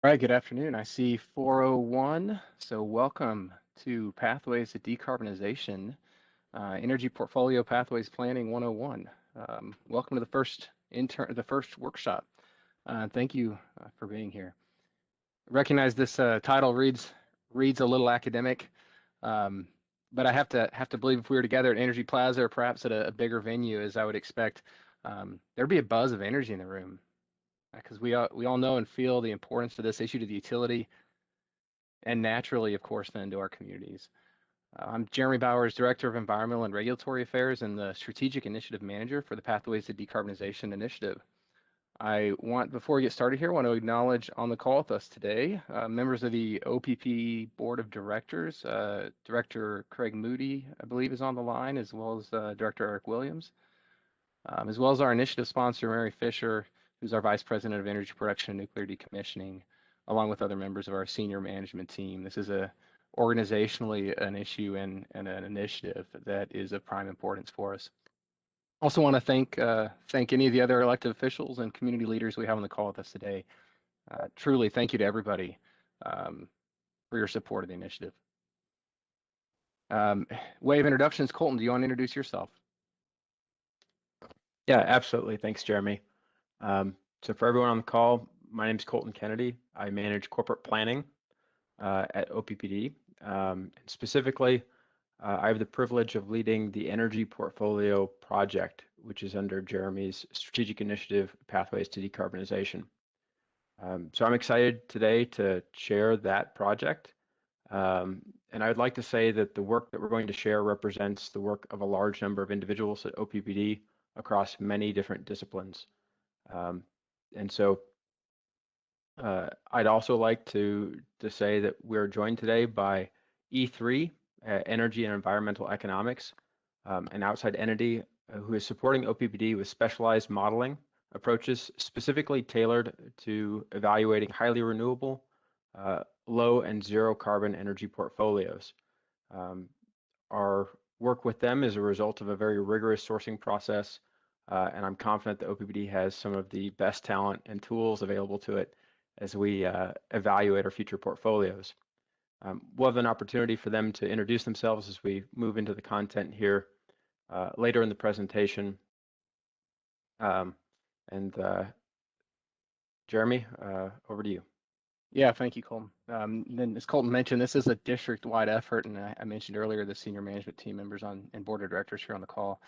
All right, good afternoon. I see 401. So welcome to Pathways to Decarbonization, Energy Portfolio Pathways Planning 101. Welcome to the first workshop. Thank you for being here. I recognize this title reads a little academic, um, but I have to believe if we were together at Energy Plaza or perhaps at a bigger venue, as I would expect, there'd be a buzz of energy in the room because we all know and feel the importance of this issue to the utility and naturally, of course, then to our communities. I'm Jeremy Bowers, Director of Environmental and Regulatory Affairs and the Strategic Initiative Manager for the Pathways to Decarbonization Initiative. Before we get started here, I want to acknowledge on the call with us today, members of the OPP Board of Directors. Director Craig Moody, I believe, is on the line, as well as Director Eric Williams, as well as our initiative sponsor, Mary Fisher, who's our Vice President of Energy Production and Nuclear Decommissioning, along with other members of our senior management team. This is organizationally an issue and an initiative that is of prime importance for us. Also want to thank any of the other elected officials and community leaders we have on the call with us today. Truly, thank you to everybody for your support of the initiative. Way of introductions, Colton, do you want to introduce yourself? Yeah, absolutely. Thanks, Jeremy. So for everyone on the call, my name is Colton Kennedy. I manage corporate planning at OPPD. Specifically, I have the privilege of leading the Energy Portfolio Project, which is under Jeremy's strategic initiative, Pathways to Decarbonization. So I'm excited today to share that project. And I would like to say that the work that we're going to share represents the work of a large number of individuals at OPPD across many different disciplines. And so I'd also like to say that we're joined today by E3, Energy and Environmental Economics, an outside entity who is supporting OPPD with specialized modeling approaches specifically tailored to evaluating highly renewable, low and zero carbon energy portfolios. Our work with them is a result of a very rigorous sourcing process, and I'm confident that OPPD has some of the best talent and tools available to it as we evaluate our future portfolios. We'll have an opportunity for them to introduce themselves as we move into the content here later in the presentation. Jeremy, over to you. Yeah, thank you, Colton. Then, as Colton mentioned, this is a district-wide effort, and I mentioned earlier the senior management team members and board of directors here on the call.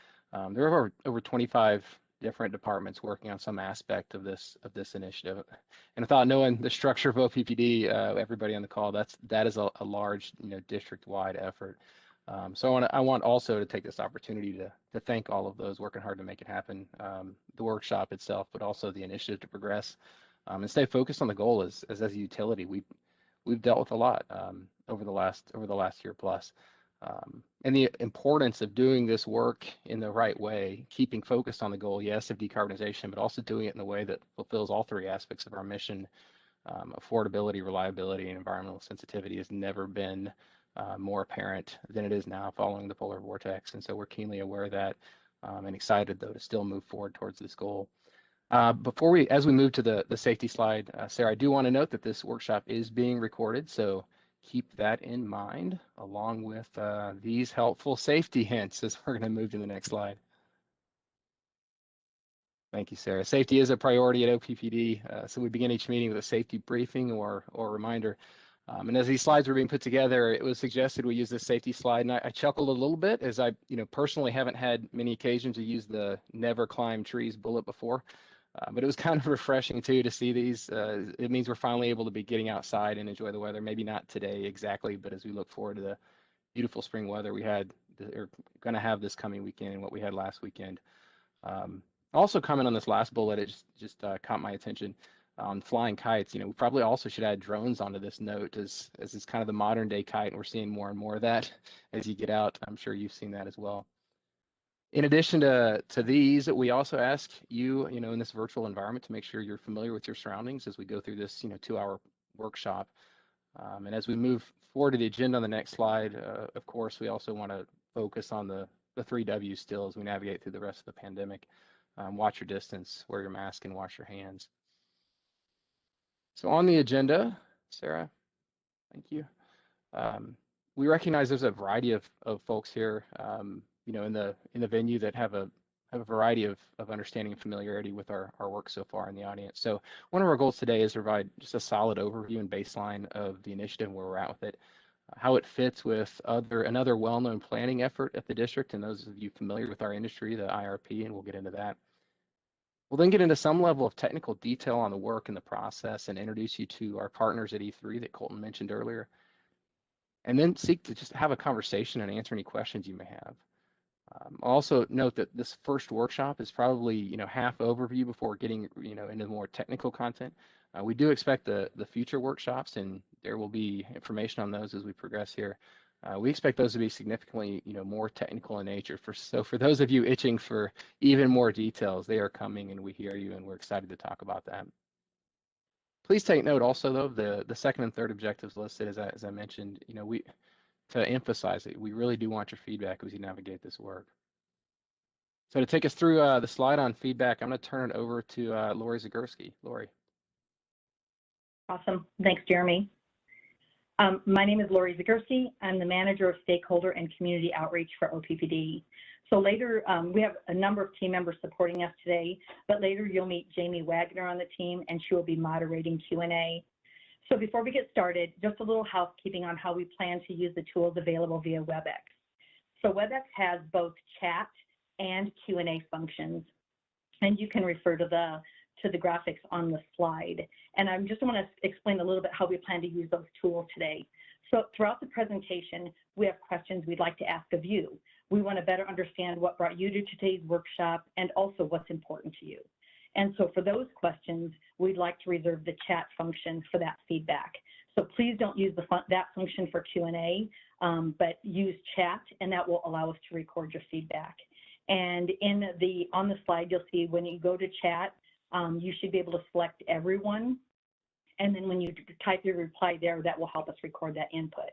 There are over 25 different departments working on some aspect of this initiative. And without knowing the structure of OPPD, everybody on the call, that is a large, district-wide effort. So I want also to take this opportunity to thank all of those working hard to make it happen, the workshop itself, but also the initiative to progress. And stay focused on the goal as a utility. We've dealt with a lot over the last year plus, and the importance of doing this work in the right way, keeping focused on the goal, yes, of decarbonization, but also doing it in a way that fulfills all three aspects of our mission. Affordability, reliability, and environmental sensitivity has never been more apparent than it is now following the polar vortex, and so we're keenly aware of that and excited though to still move forward towards this goal. As we move to the safety slide, Sarah, I do want to note that this workshop is being recorded, so keep that in mind, along with these helpful safety hints as we're going to move to the next slide. Thank you, Sarah. Safety is a priority at OPPD, so we begin each meeting with a safety briefing or reminder. And as these slides were being put together, it was suggested we use this safety slide, and I chuckled a little bit as I, personally haven't had many occasions to use the never climb trees bullet before. But it was kind of refreshing too to see these. It means we're finally able to be getting outside and enjoy the weather. Maybe not today exactly, but as we look forward to the beautiful spring weather we had, or going to have this coming weekend and what we had last weekend. Also comment on this last bullet, it just caught my attention on flying kites. We probably also should add drones onto this note as it's kind of the modern day kite, and we're seeing more and more of that as you get out. I'm sure you've seen that as well. In addition to these, we also ask you, in this virtual environment to make sure you're familiar with your surroundings as we go through this, 2-hour workshop. And as we move forward to the agenda on the next slide, of course, we also want to focus on the 3 W's still as we navigate through the rest of the pandemic. Watch your distance, wear your mask, and wash your hands. So on the agenda, Sarah, thank you. We recognize there's a variety of folks here, you know, in the venue that have a variety of understanding and familiarity with our work so far in the audience. So one of our goals today is to provide just a solid overview and baseline of the initiative and where we're at with it, how it fits with another well-known planning effort at the district, and those of you familiar with our industry, the IRP, and we'll get into that. We'll then get into some level of technical detail on the work and the process and introduce you to our partners at E3 that Colton mentioned earlier, and then seek to just have a conversation and answer any questions you may have. Also note that this first workshop is probably, you know, half overview before getting, you know, into more technical content. We do expect the future workshops, and there will be information on those as we progress here. We expect those to be significantly, you know, more technical in nature. So for those of you itching for even more details, they are coming, and we hear you, and we're excited to talk about that. Please take note also, though, the second and third objectives listed, as I mentioned, you know, to emphasize it, we really do want your feedback as you navigate this work. So to take us through the slide on feedback, I'm going to turn it over to Lori Zagurski. Lori. Awesome. Thanks, Jeremy. My name is Lori Zagurski. I'm the Manager of Stakeholder and Community Outreach for OPPD. So later, we have a number of team members supporting us today, but later you'll meet Jamie Wagner on the team, and she will be moderating Q&A. So before we get started, just a little housekeeping on how we plan to use the tools available via WebEx. So WebEx has both chat and Q&A functions, and you can refer to the graphics on the slide. And I just want to explain a little bit how we plan to use those tools today. So throughout the presentation, we have questions we'd like to ask of you. We want to better understand what brought you to today's workshop and also what's important to you. And so for those questions, we'd like to reserve the chat function for that feedback. So please don't use that function for Q&A, but use chat, and that will allow us to record your feedback. And on the slide, you'll see when you go to chat, you should be able to select everyone. And then when you type your reply there, that will help us record that input.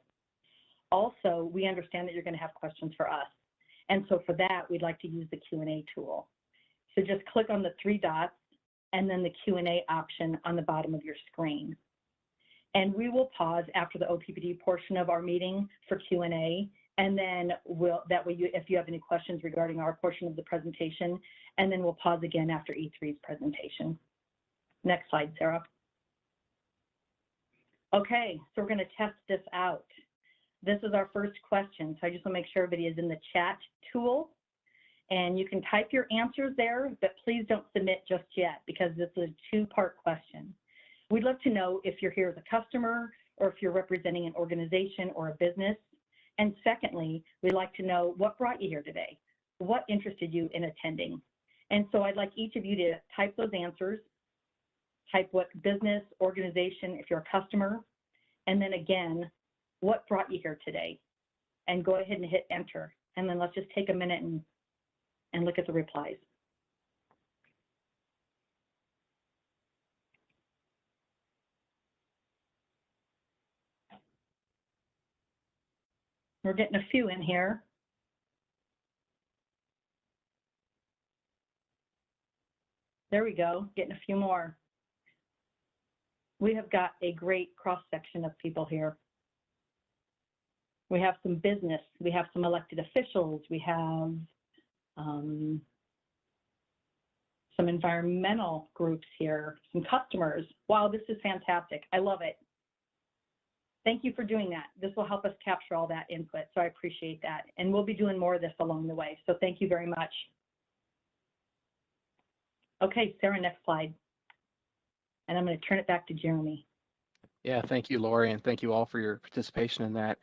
Also, we understand that you're going to have questions for us. And so for that, we'd like to use the Q&A tool. So just click on the three dots and then the Q&A option on the bottom of your screen. And we will pause after the OPPD portion of our meeting for Q&A. And then that way, if you have any questions regarding our portion of the presentation, and then we'll pause again after E3's presentation. Next slide, Sarah. Okay, so we're going to test this out. This is our first question. So I just want to make sure everybody is in the chat tool. And you can type your answers there, but please don't submit just yet because this is a two-part question. We'd love to know if you're here as a customer or if you're representing an organization or a business. And secondly, we'd like to know what brought you here today. What interested you in attending? And so I'd like each of you to type those answers, type what business, organization, if you're a customer, and then again, what brought you here today? And go ahead and hit enter. And then let's just take a minute and look at the replies. We're getting a few in here. There we go, getting a few more. We have got a great cross-section of people here. We have some business, we have some elected officials, we have some environmental groups here, some customers. Wow, this is fantastic. I love it. Thank you for doing that. This will help us capture all that input, so I appreciate that. And we'll be doing more of this along the way, so thank you very much. Okay, Sarah, next slide. And I'm going to turn it back to Jeremy. Yeah, thank you, Lori, and thank you all for your participation in that.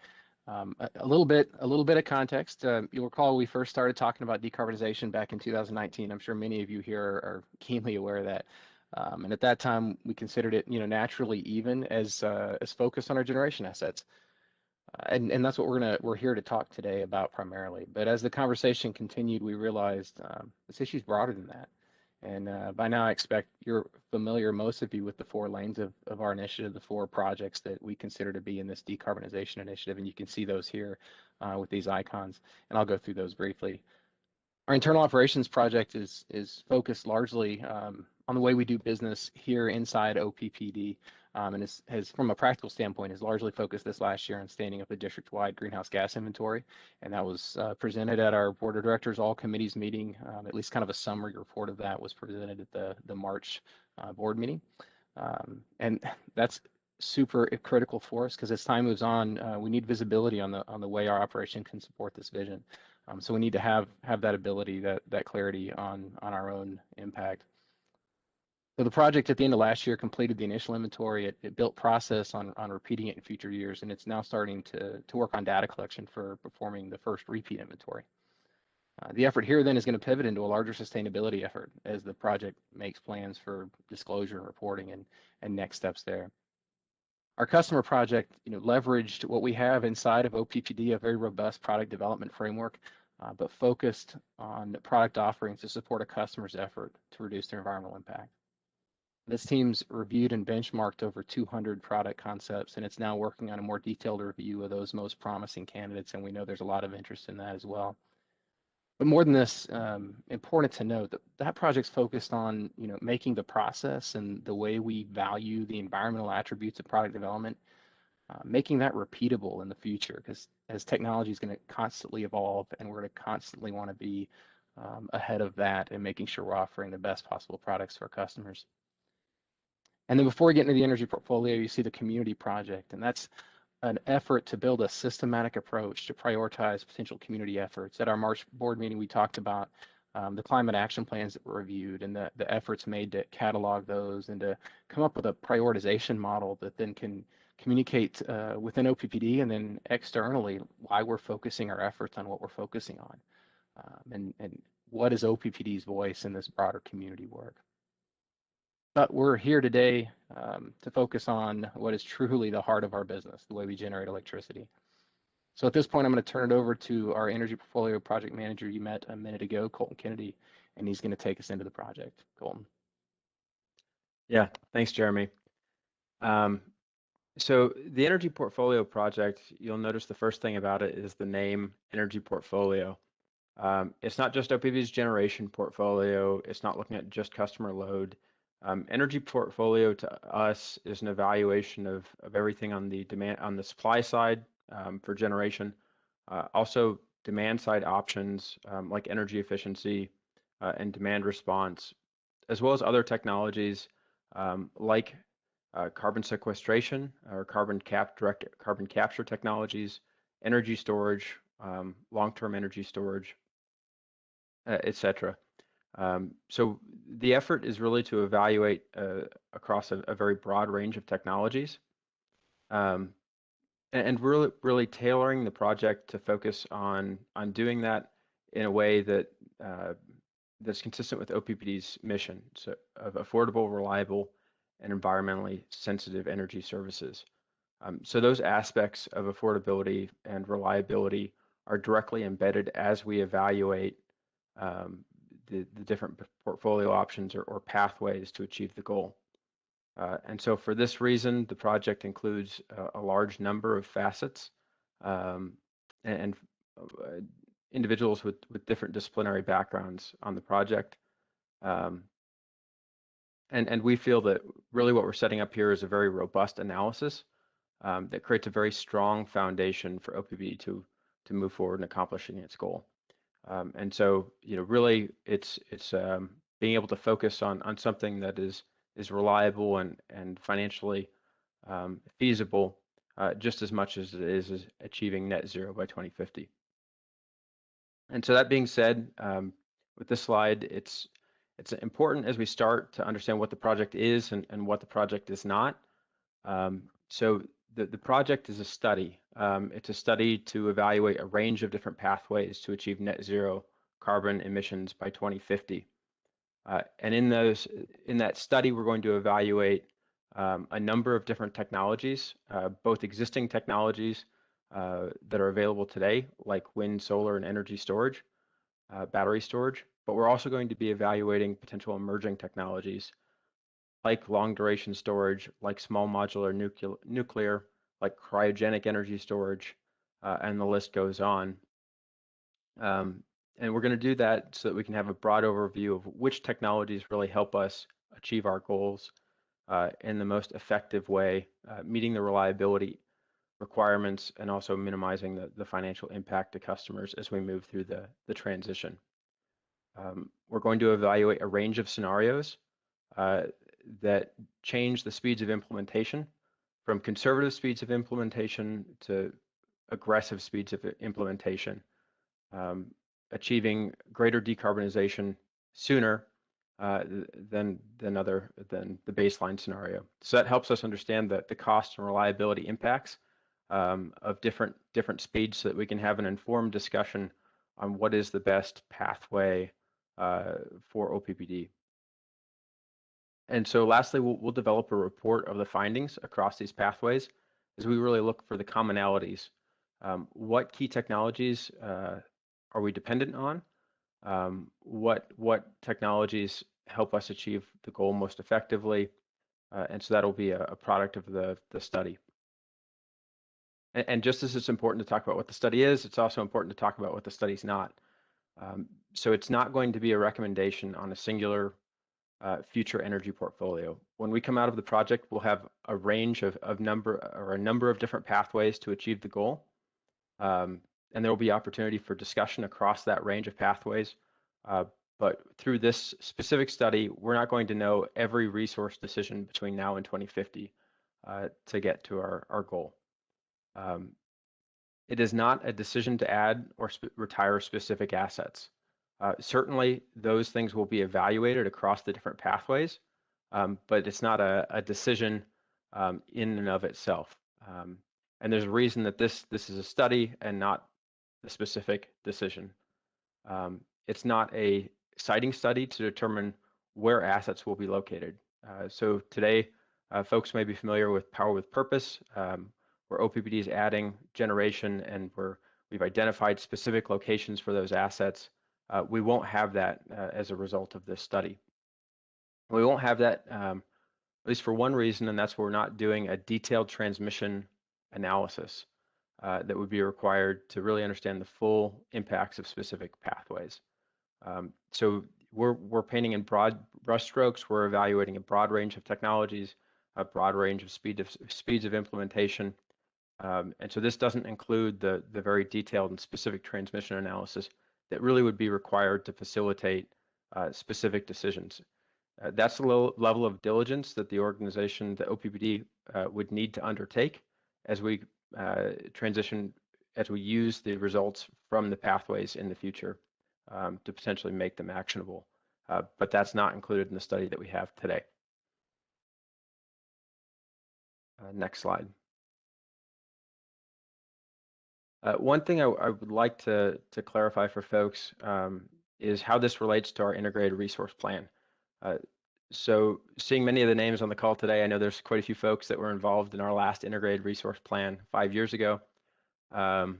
A little bit of context. You'll recall we first started talking about decarbonization back in 2019. I'm sure many of you here are keenly aware of that. And at that time, we considered it, you know, naturally even as focused on our generation assets. And that's what we're here to talk today about primarily. But as the conversation continued, we realized this issue is broader than that. And by now, I expect you're familiar, most of you, with the 4 lanes of our initiative, the 4 projects that we consider to be in this decarbonization initiative. And you can see those here with these icons. And I'll go through those briefly. Our internal operations project is focused largely on the way we do business here inside OPPD. and has, from a practical standpoint, has largely focused this last year on standing up a district-wide greenhouse gas inventory, and that was presented at our board of directors all committees meeting. At least kind of a summary report of that was presented at the March board meeting, and that's super critical for us because as time moves on, we need visibility on the way our operation can support this vision. So we need to have that ability, that clarity on our own impact. So the project at the end of last year completed the initial inventory. It built process on repeating it in future years, and it's now starting to work on data collection for performing the first repeat inventory. The effort here then is going to pivot into a larger sustainability effort as the project makes plans for disclosure and reporting and next steps there. Our customer project, leveraged what we have inside of OPPD, a very robust product development framework, but focused on product offerings to support a customer's effort to reduce their environmental impact. This team's reviewed and benchmarked over 200 product concepts, and it's now working on a more detailed review of those most promising candidates, and we know there's a lot of interest in that as well. But more than this, important to note that project's focused on making the process and the way we value the environmental attributes of product development, making that repeatable in the future, because as technology is going to constantly evolve, and we're going to constantly want to be ahead of that and making sure we're offering the best possible products to our customers. And then before we get into the energy portfolio, you see the community project, and that's an effort to build a systematic approach to prioritize potential community efforts. At our March board meeting, we talked about the climate action plans that were reviewed and the efforts made to catalog those and to come up with a prioritization model that then can communicate within OPPD and then externally why we're focusing our efforts on what we're focusing on, and what is OPPD's voice in this broader community work. But we're here today to focus on what is truly the heart of our business, the way we generate electricity. So at this point, I'm going to turn it over to our energy portfolio project manager you met a minute ago, Colton Kennedy, and he's going to take us into the project. Colton. Yeah, thanks, Jeremy. So the energy portfolio project, you'll notice the first thing about it is the name energy portfolio. It's not just OPPD's generation portfolio. It's not looking at just customer load. Energy portfolio to us is an evaluation of everything on the supply side for generation, also demand side options like energy efficiency and demand response, as well as other technologies like carbon sequestration or direct carbon capture technologies, energy storage, long-term energy storage, etc. So the effort is really to evaluate across a very broad range of technologies, and really tailoring the project to focus on doing that in a way that that's consistent with OPPD's mission, so of affordable, reliable, and environmentally sensitive energy services. So those aspects of affordability and reliability are directly embedded as we evaluate the different portfolio options or pathways to achieve the goal. And so for this reason, the project includes a large number of facets and individuals with different disciplinary backgrounds on the project. And we feel that really what we're setting up here is a very robust analysis that creates a very strong foundation for OPPD to move forward in accomplishing its goal. And so, really, it's being able to focus on something that is reliable and financially feasible just as much as it is achieving net zero by 2050. And so that being said, with this slide, it's important as we start to understand what the project is and what the project is not. So the project is a study. It's a study to evaluate a range of different pathways to achieve net zero carbon emissions by 2050. And in that study, we're going to evaluate a number of different technologies, both existing technologies that are available today, like wind, solar, and energy storage, battery storage, but we're also going to be evaluating potential emerging technologies like long duration storage, like small modular nuclear, like cryogenic energy storage, and the list goes on. And we're going to do that so that we can have a broad overview of which technologies really help us achieve our goals, in the most effective way, meeting the reliability requirements and also minimizing the financial impact to customers as we move through the transition. We're going to evaluate a range of scenarios that change the speeds of implementation from conservative speeds of implementation to aggressive speeds of implementation, achieving greater decarbonization sooner than the baseline scenario. So that helps us understand the cost and reliability impacts of different speeds, so that we can have an informed discussion on what is the best pathway for OPPD. And so lastly, we'll develop a report of the findings across these pathways as we really look for the commonalities. What key technologies are we dependent on? What technologies help us achieve the goal most effectively? And so that'll be a product of the study. And just as it's important to talk about what the study is, it's also important to talk about what the study's not. So it's not going to be a recommendation on a singular future energy portfolio. When we come out of the project, we'll have a range of a number of different pathways to achieve the goal. And there will be opportunity for discussion across that range of pathways. But through this specific study, we're not going to know every resource decision between now and 2050 to get to our goal. It is not a decision to add or retire specific assets. Certainly, those things will be evaluated across the different pathways, but it's not a decision in and of itself. And there's a reason that this is a study and not a specific decision. It's not a siting study to determine where assets will be located. So today, folks may be familiar with Power with Purpose, where OPPD is adding generation, and we've identified specific locations for those assets. We won't have that as a result of this study. We won't have that, at least for one reason, and that's we're not doing a detailed transmission analysis that would be required to really understand the full impacts of specific pathways. So we're painting in broad brushstrokes. We're evaluating a broad range of technologies, a broad range of speeds of implementation. And so this doesn't include the very detailed and specific transmission analysis that really would be required to facilitate specific decisions. That's the level of diligence that the organization, the OPPD, would need to undertake as we transition, as we use the results from the pathways in the future to potentially make them actionable. But that's not included in the study that we have today. Next slide. One thing I would like to clarify for folks is how this relates to our integrated resource plan. So seeing many of the names on the call today, I know there's quite a few folks that were involved in our last integrated resource plan 5 years ago. An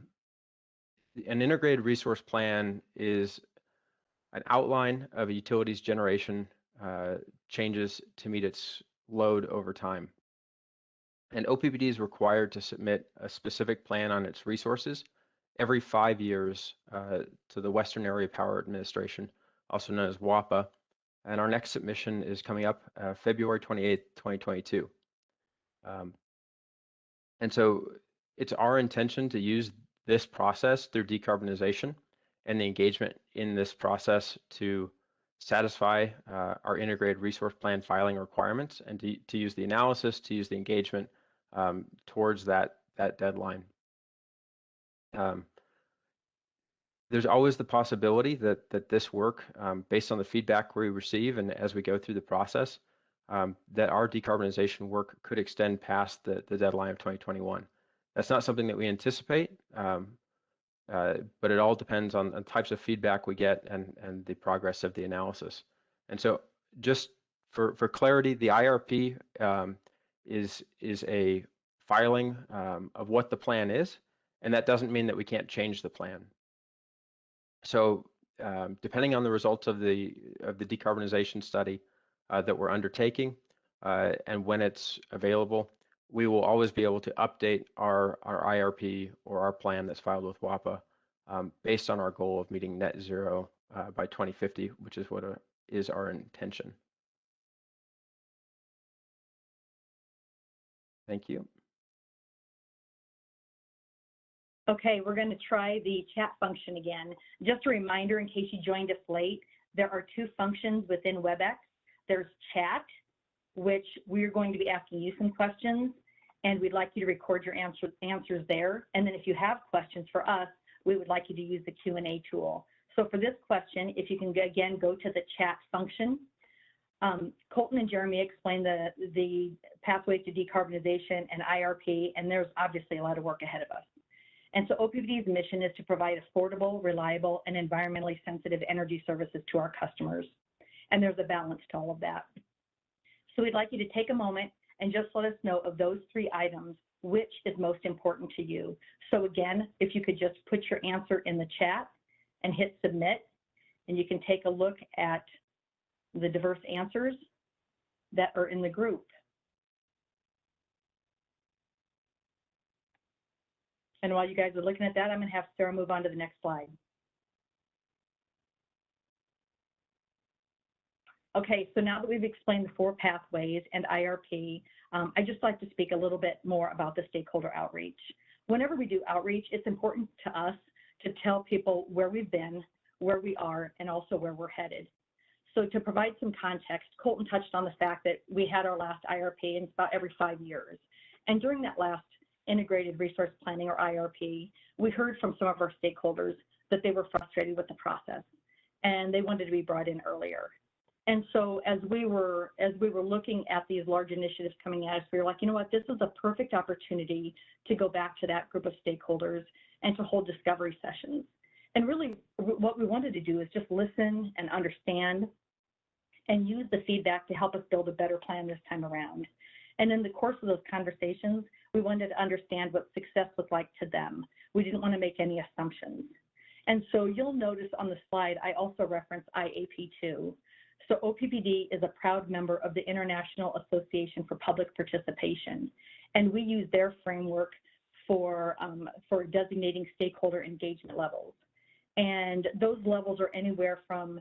integrated resource plan is an outline of a utility's generation changes to meet its load over time. And OPPD is required to submit a specific plan on its resources every 5 years to the Western Area Power Administration, also known as WAPA. And our next submission is coming up February 28th, 2022. And so it's our intention to use this process through decarbonization and the engagement in this process to satisfy our integrated resource plan filing requirements, and to use the analysis, to use the engagement towards that deadline. There's always the possibility that this work, based on the feedback we receive and as we go through the process, that our decarbonization work could extend past the deadline of 2021. That's not something that we anticipate, but it all depends on the types of feedback we get and the progress of the analysis. And so just for clarity, the IRP is a filing of what the plan is, and that doesn't mean that we can't change the plan. So depending on the results of the decarbonization study that we're undertaking and when it's available, we will always be able to update our IRP or our plan that's filed with WAPA based on our goal of meeting net zero by 2050, which is what is our intention. Thank you. Okay, we're going to try the chat function again. Just a reminder, in case you joined us late, there are two functions within WebEx. There's chat, which we're going to be asking you some questions, and we'd like you to record your answers there. And then if you have questions for us, we would like you to use the Q&A tool. So for this question, if you can again go to the chat function. Colton and Jeremy explained the pathways to decarbonization and IRP, and there's obviously a lot of work ahead of us. And so OPPD's mission is to provide affordable, reliable, and environmentally sensitive energy services to our customers. And there's a balance to all of that. So we'd like you to take a moment and just let us know of those three items, which is most important to you. So again, if you could just put your answer in the chat and hit submit, and you can take a look at the diverse answers that are in the group. And while you guys are looking at that, I'm going to have Sarah move on to the next slide. Okay, so now that we've explained the four pathways and IRP, I'd just like to speak a little bit more about the stakeholder outreach. Whenever we do outreach, it's important to us to tell people where we've been, where we are, and also where we're headed. So to provide some context, Colton touched on the fact that we had our last IRP in about every 5 years. And during that last Integrated Resource Planning, or IRP, we heard from some of our stakeholders that they were frustrated with the process and they wanted to be brought in earlier. And so as we were looking at these large initiatives coming at us, we were like, you know what, this is a perfect opportunity to go back to that group of stakeholders and to hold discovery sessions. And really what we wanted to do is just listen and understand and use the feedback to help us build a better plan this time around. And in the course of those conversations, we wanted to understand what success looked like to them. We didn't want to make any assumptions. And so you'll notice on the slide, I also reference IAP2. So OPPD is a proud member of the International Association for Public Participation, and we use their framework for designating stakeholder engagement levels. And those levels are anywhere from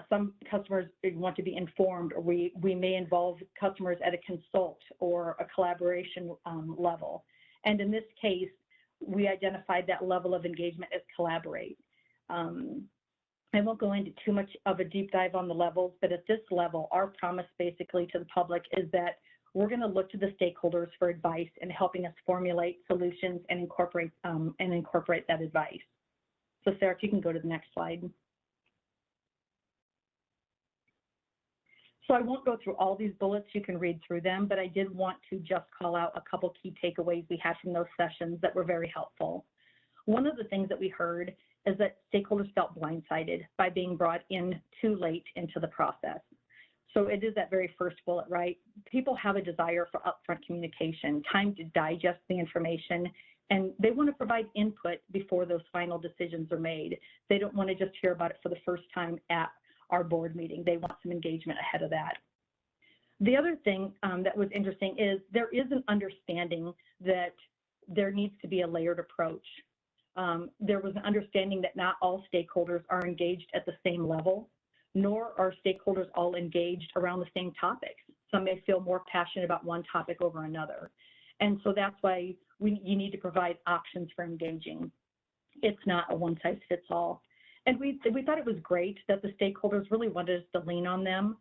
some customers want to be informed, or we may involve customers at a consult or a collaboration level. And in this case, we identified that level of engagement as collaborate. I won't go into too much of a deep dive on the levels, but at this level, our promise basically to the public is that we're going to look to the stakeholders for advice in helping us formulate solutions and incorporate that advice. So Sarah, if you can go to the next slide. So I won't go through all these bullets, you can read through them, but I did want to just call out a couple key takeaways we had from those sessions that were very helpful. One of the things that we heard is that stakeholders felt blindsided by being brought in too late into the process. So it is that very first bullet, right? People have a desire for upfront communication, time to digest the information, and they want to provide input before those final decisions are made. They don't want to just hear about it for the first time at our board meeting. They want some engagement ahead of that. The other thing that was interesting is there is an understanding that there needs to be a layered approach. There was an understanding that not all stakeholders are engaged at the same level, nor are stakeholders all engaged around the same topics. Some may feel more passionate about one topic over another. And so that's why you need to provide options for engaging. It's not a one-size-fits-all. And we thought it was great that the stakeholders really wanted us to lean on them.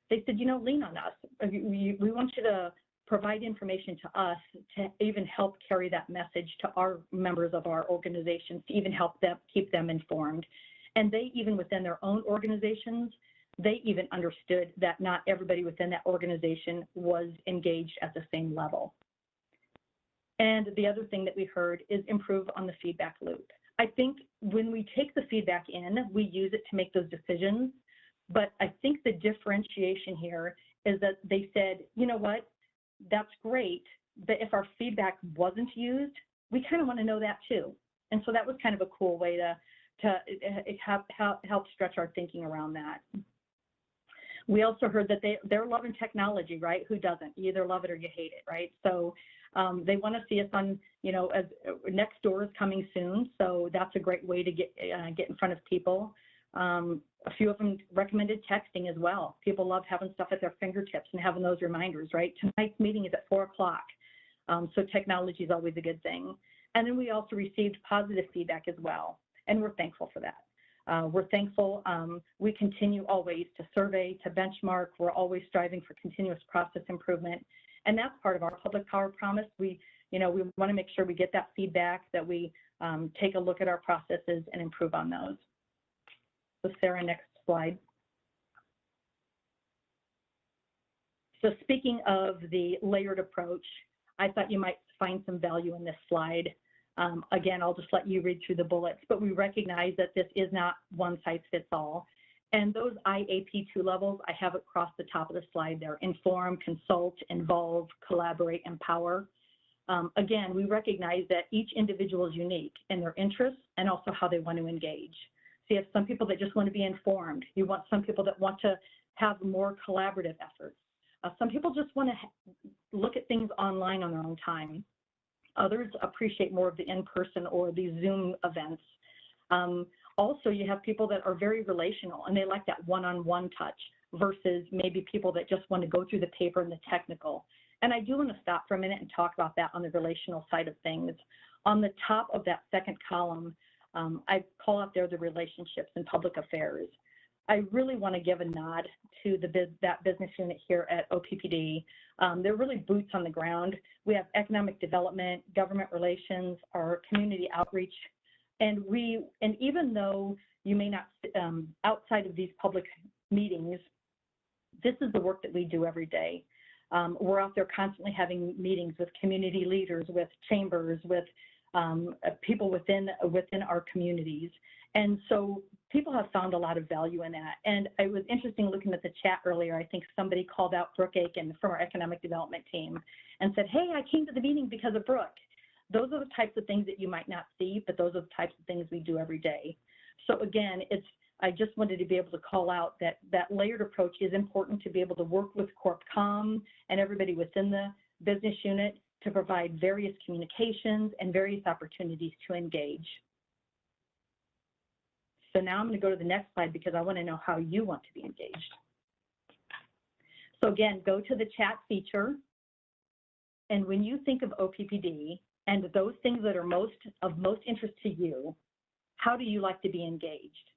They said, you know, lean on us. We want you to provide information to us to even help carry that message to our members of our organizations, to even help them, keep them informed. And they, even within their own organizations, they even understood that not everybody within that organization was engaged at the same level. And the other thing that we heard is improve on the feedback loop. I think when we take the feedback in, we use it to make those decisions. But I think the differentiation here is that they said, you know what, that's great, but if our feedback wasn't used, we kind of want to know that too. And so that was kind of a cool way to help stretch our thinking around that. We also heard that they're loving technology, right? Who doesn't? You either love it or you hate it, right? So they want to see us on, you know, as Nextdoor is coming soon. So that's a great way to get in front of people. A few of them recommended texting as well. People love having stuff at their fingertips and having those reminders, right? Tonight's meeting is at 4 o'clock. So technology is always a good thing. And then we also received positive feedback as well, and we're thankful for that. We're thankful. We continue always to survey, to benchmark. We're always striving for continuous process improvement. And that's part of our public power promise. We want to make sure we get that feedback, that we take a look at our processes and improve on those. So Sarah, next slide. So speaking of the layered approach, I thought you might find some value in this slide. Again, I'll just let you read through the bullets, but we recognize that this is not one size fits all. And those IAP2 levels, I have across the top of the slide there: inform, consult, involve, collaborate, empower. Again, we recognize that each individual is unique in their interests and also how they want to engage. So you have some people that just want to be informed. You want some people that want to have more collaborative efforts. Some people just want to look at things online on their own time. Others appreciate more of the in-person or the Zoom events. Also, you have people that are very relational and they like that one-on-one touch versus maybe people that just want to go through the paper and the technical. And I do want to stop for a minute and talk about that on the relational side of things. On the top of that second column, I call out there the relationships and public affairs. I really want to give a nod to that business unit here at OPPD. They're really boots on the ground. We have economic development, government relations, our community outreach, and even though you may not, outside of these public meetings, this is the work that we do every day. We're out there constantly having meetings with community leaders, with chambers, with people within our communities. And so people have found a lot of value in that. And it was interesting looking at the chat earlier. I think somebody called out Brooke Aiken from our economic development team and said, hey, I came to the meeting because of Brooke. Those are the types of things that you might not see, but those are the types of things we do every day. So again, I just wanted to be able to call out that layered approach is important to be able to work with CorpCom and everybody within the business unit to provide various communications and various opportunities to engage. So now I'm going to go to the next slide because I want to know how you want to be engaged. So again, go to the chat feature. And when you think of OPPD and those things that are of most interest to you, how do you like to be engaged?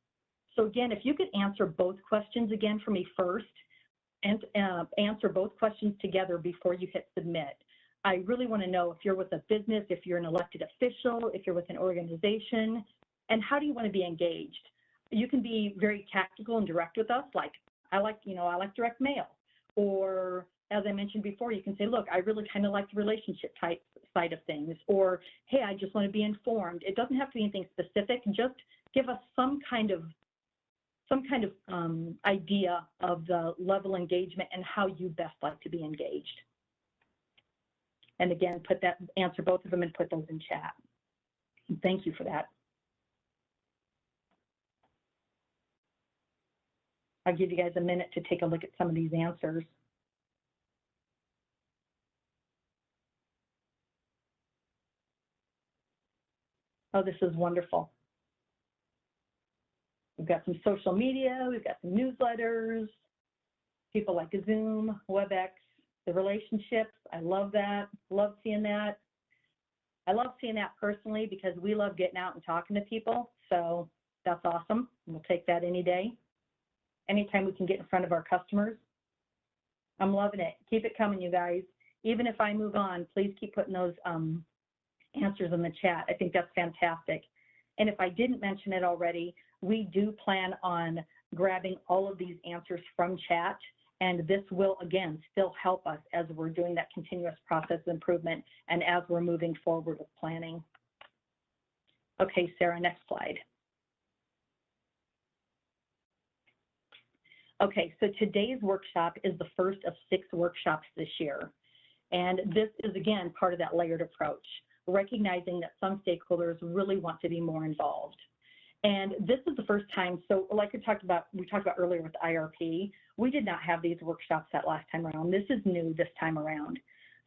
So again, if you could answer both questions again for me first and answer both questions together before you hit submit. I really want to know if you're with a business, if you're an elected official, if you're with an organization, and how do you want to be engaged? You can be very tactical and direct with us, like I like direct mail, or as I mentioned before, you can say, look, I really kind of like the relationship type side of things, or hey, I just want to be informed. It doesn't have to be anything specific. Just give us some kind of idea of the level of engagement and how you best like to be engaged. And again, answer both of them and put those in chat. And thank you for that. I'll give you guys a minute to take a look at some of these answers. Oh, this is wonderful. We've got some social media, we've got some newsletters, people like Zoom, WebEx, the relationships. I love that, love seeing that. I love seeing that personally because we love getting out and talking to people. So that's awesome. We'll take that any day. Anytime we can get in front of our customers. I'm loving it. Keep it coming, you guys. Even if I move on, please keep putting those answers in the chat. I think that's fantastic. And if I didn't mention it already, we do plan on grabbing all of these answers from chat, and this will, again, still help us as we're doing that continuous process improvement and as we're moving forward with planning. Okay, Sarah, next slide. Okay, so today's workshop is the first of 6 workshops this year. And this is, again, part of that layered approach, recognizing that some stakeholders really want to be more involved. And this is the first time, so like we talked about earlier with IRP, we did not have these workshops that last time around. This is new this time around.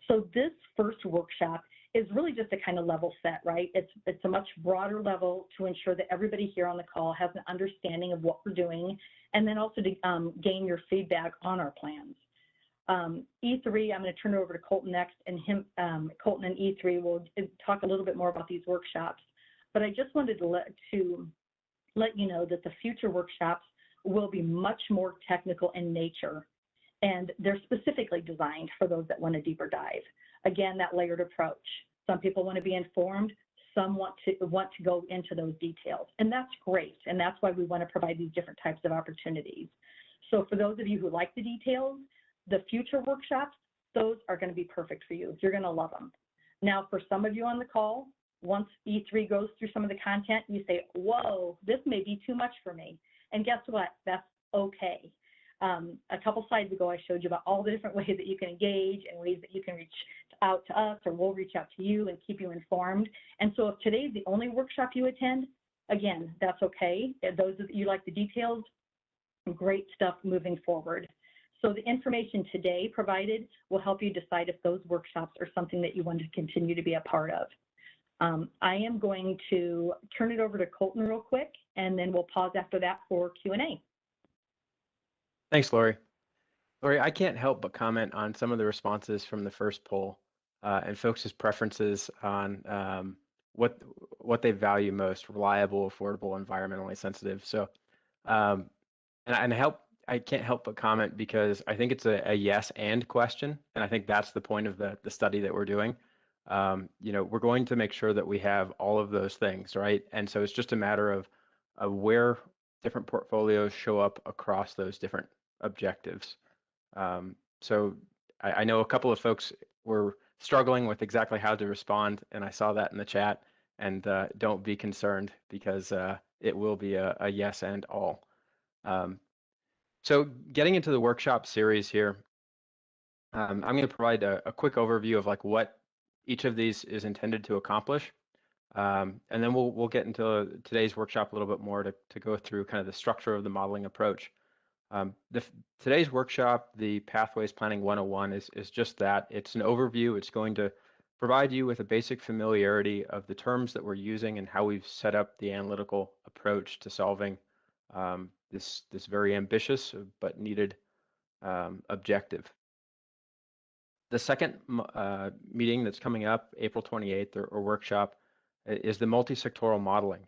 So this first workshop is really just a kind of level set, right? It's a much broader level to ensure that everybody here on the call has an understanding of what we're doing, and then also to gain your feedback on our plans. E3, I'm going to turn it over to Colton next, and Colton and E3 will talk a little bit more about these workshops. But I just wanted to let you know that the future workshops will be much more technical in nature, and they're specifically designed for those that want a deeper dive. Again, that layered approach. Some people want to be informed, some want to go into those details, and that's great, and that's why we want to provide these different types of opportunities. So for those of you who like the details, the future workshops, those are going to be perfect for you. You're going to love them. Now, for some of you on the call, once E3 goes through some of the content, you say, whoa, this may be too much for me. And guess what? That's okay. A couple slides ago, I showed you about all the different ways that you can engage and ways that you can reach out to us, or we'll reach out to you and keep you informed. And so if today's the only workshop you attend, again, that's okay. Those of you like the details, great stuff moving forward. So the information today provided will help you decide if those workshops are something that you want to continue to be a part of. I am going to turn it over to Colton real quick, and then we'll pause after that for Q&A. Thanks, Lori. Lori, I can't help but comment on some of the responses from the first poll and folks' preferences on what they value most: reliable, affordable, environmentally sensitive. So, and I can't help but comment because I think it's a yes and question, and I think that's the point of the study that we're doing. We're going to make sure that we have all of those things, right? And so it's just a matter of where different portfolios show up across those different objectives. So I know a couple of folks were struggling with exactly how to respond, and I saw that in the chat. And don't be concerned, because it will be a yes and all. So getting into the workshop series here, I'm going to provide a quick overview of like what each of these is intended to accomplish. And then we'll get into today's workshop a little bit more to go through kind of the structure of the modeling approach. Today's workshop, the Pathways Planning 101, is just that. It's an overview. It's going to provide you with a basic familiarity of the terms that we're using and how we've set up the analytical approach to solving this very ambitious but needed objective. The second meeting that's coming up, April 28th, or workshop, is the multi-sectoral modeling.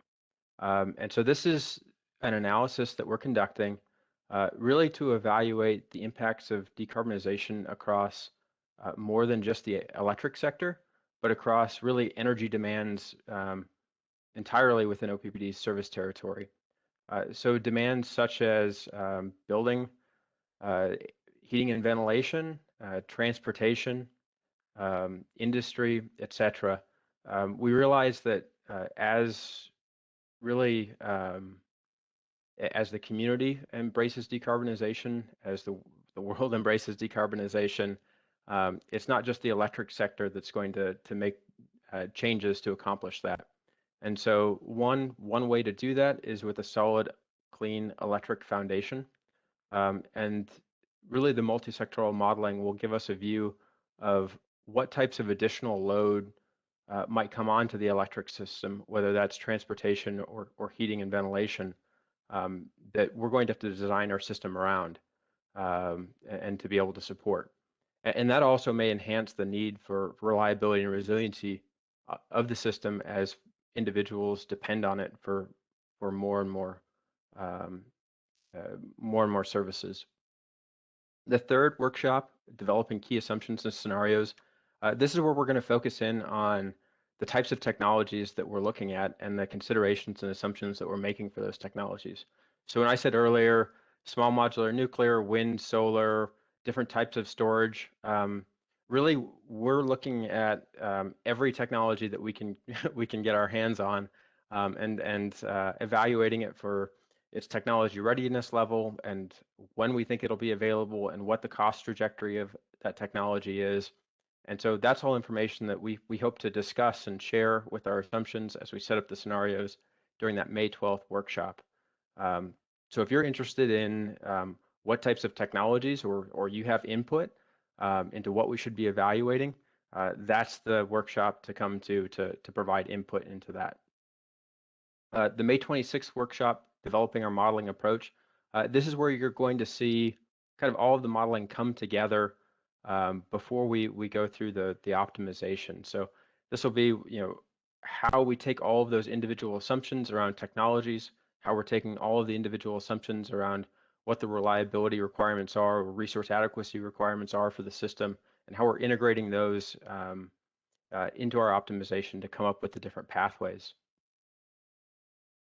And so this is an analysis that we're conducting really to evaluate the impacts of decarbonization across more than just the electric sector, but across really energy demands entirely within OPPD's service territory. So demands such as building, heating and ventilation, transportation, industry, etc. We realize that as the community embraces decarbonization, as the world embraces decarbonization, it's not just the electric sector that's going to make changes to accomplish that. And so one way to do that is with a solid, clean electric foundation. And really the multi-sectoral modeling will give us a view of what types of additional load might come onto the electric system, whether that's transportation or heating and ventilation, that we're going to have to design our system around and to be able to support. And that also may enhance the need for reliability and resiliency of the system as individuals depend on it for more and more services. The third workshop, developing key assumptions and scenarios, this is where we're going to focus in on the types of technologies that we're looking at and the considerations and assumptions that we're making for those technologies. So when I said earlier, small modular nuclear, wind, solar, different types of storage, really we're looking at every technology that we can get our hands on and evaluating it for its technology readiness level and when we think it'll be available and what the cost trajectory of that technology is. And so that's all information that we hope to discuss and share with our assumptions as we set up the scenarios during that May 12th workshop. So if you're interested in what types of technologies or you have input into what we should be evaluating, that's the workshop to come to provide input into that. The May 26th workshop, developing our modeling approach, this is where you're going to see kind of all of the modeling come together before we go through the optimization. So this will be, how we take all of those individual assumptions around technologies, how we're taking all of the individual assumptions around what the reliability requirements are, or resource adequacy requirements are for the system, and how we're integrating those into our optimization to come up with the different pathways.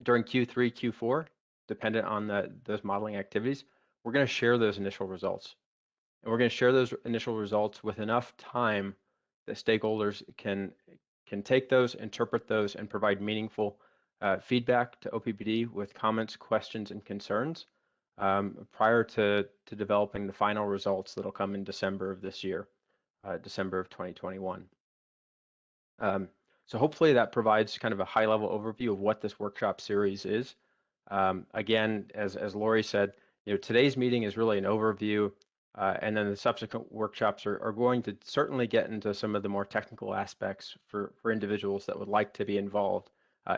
During Q3, Q4, dependent on those modeling activities, we're going to share those initial results. And we're going to share those initial results with enough time that stakeholders can take those, interpret those, and provide meaningful feedback to OPPD with comments, questions, and concerns prior to developing the final results that'll come in December of this year, December of 2021. So hopefully that provides kind of a high-level overview of what this workshop series is. Again, as Lori said, today's meeting is really an overview, and then the subsequent workshops are going to certainly get into some of the more technical aspects for individuals that would like to be involved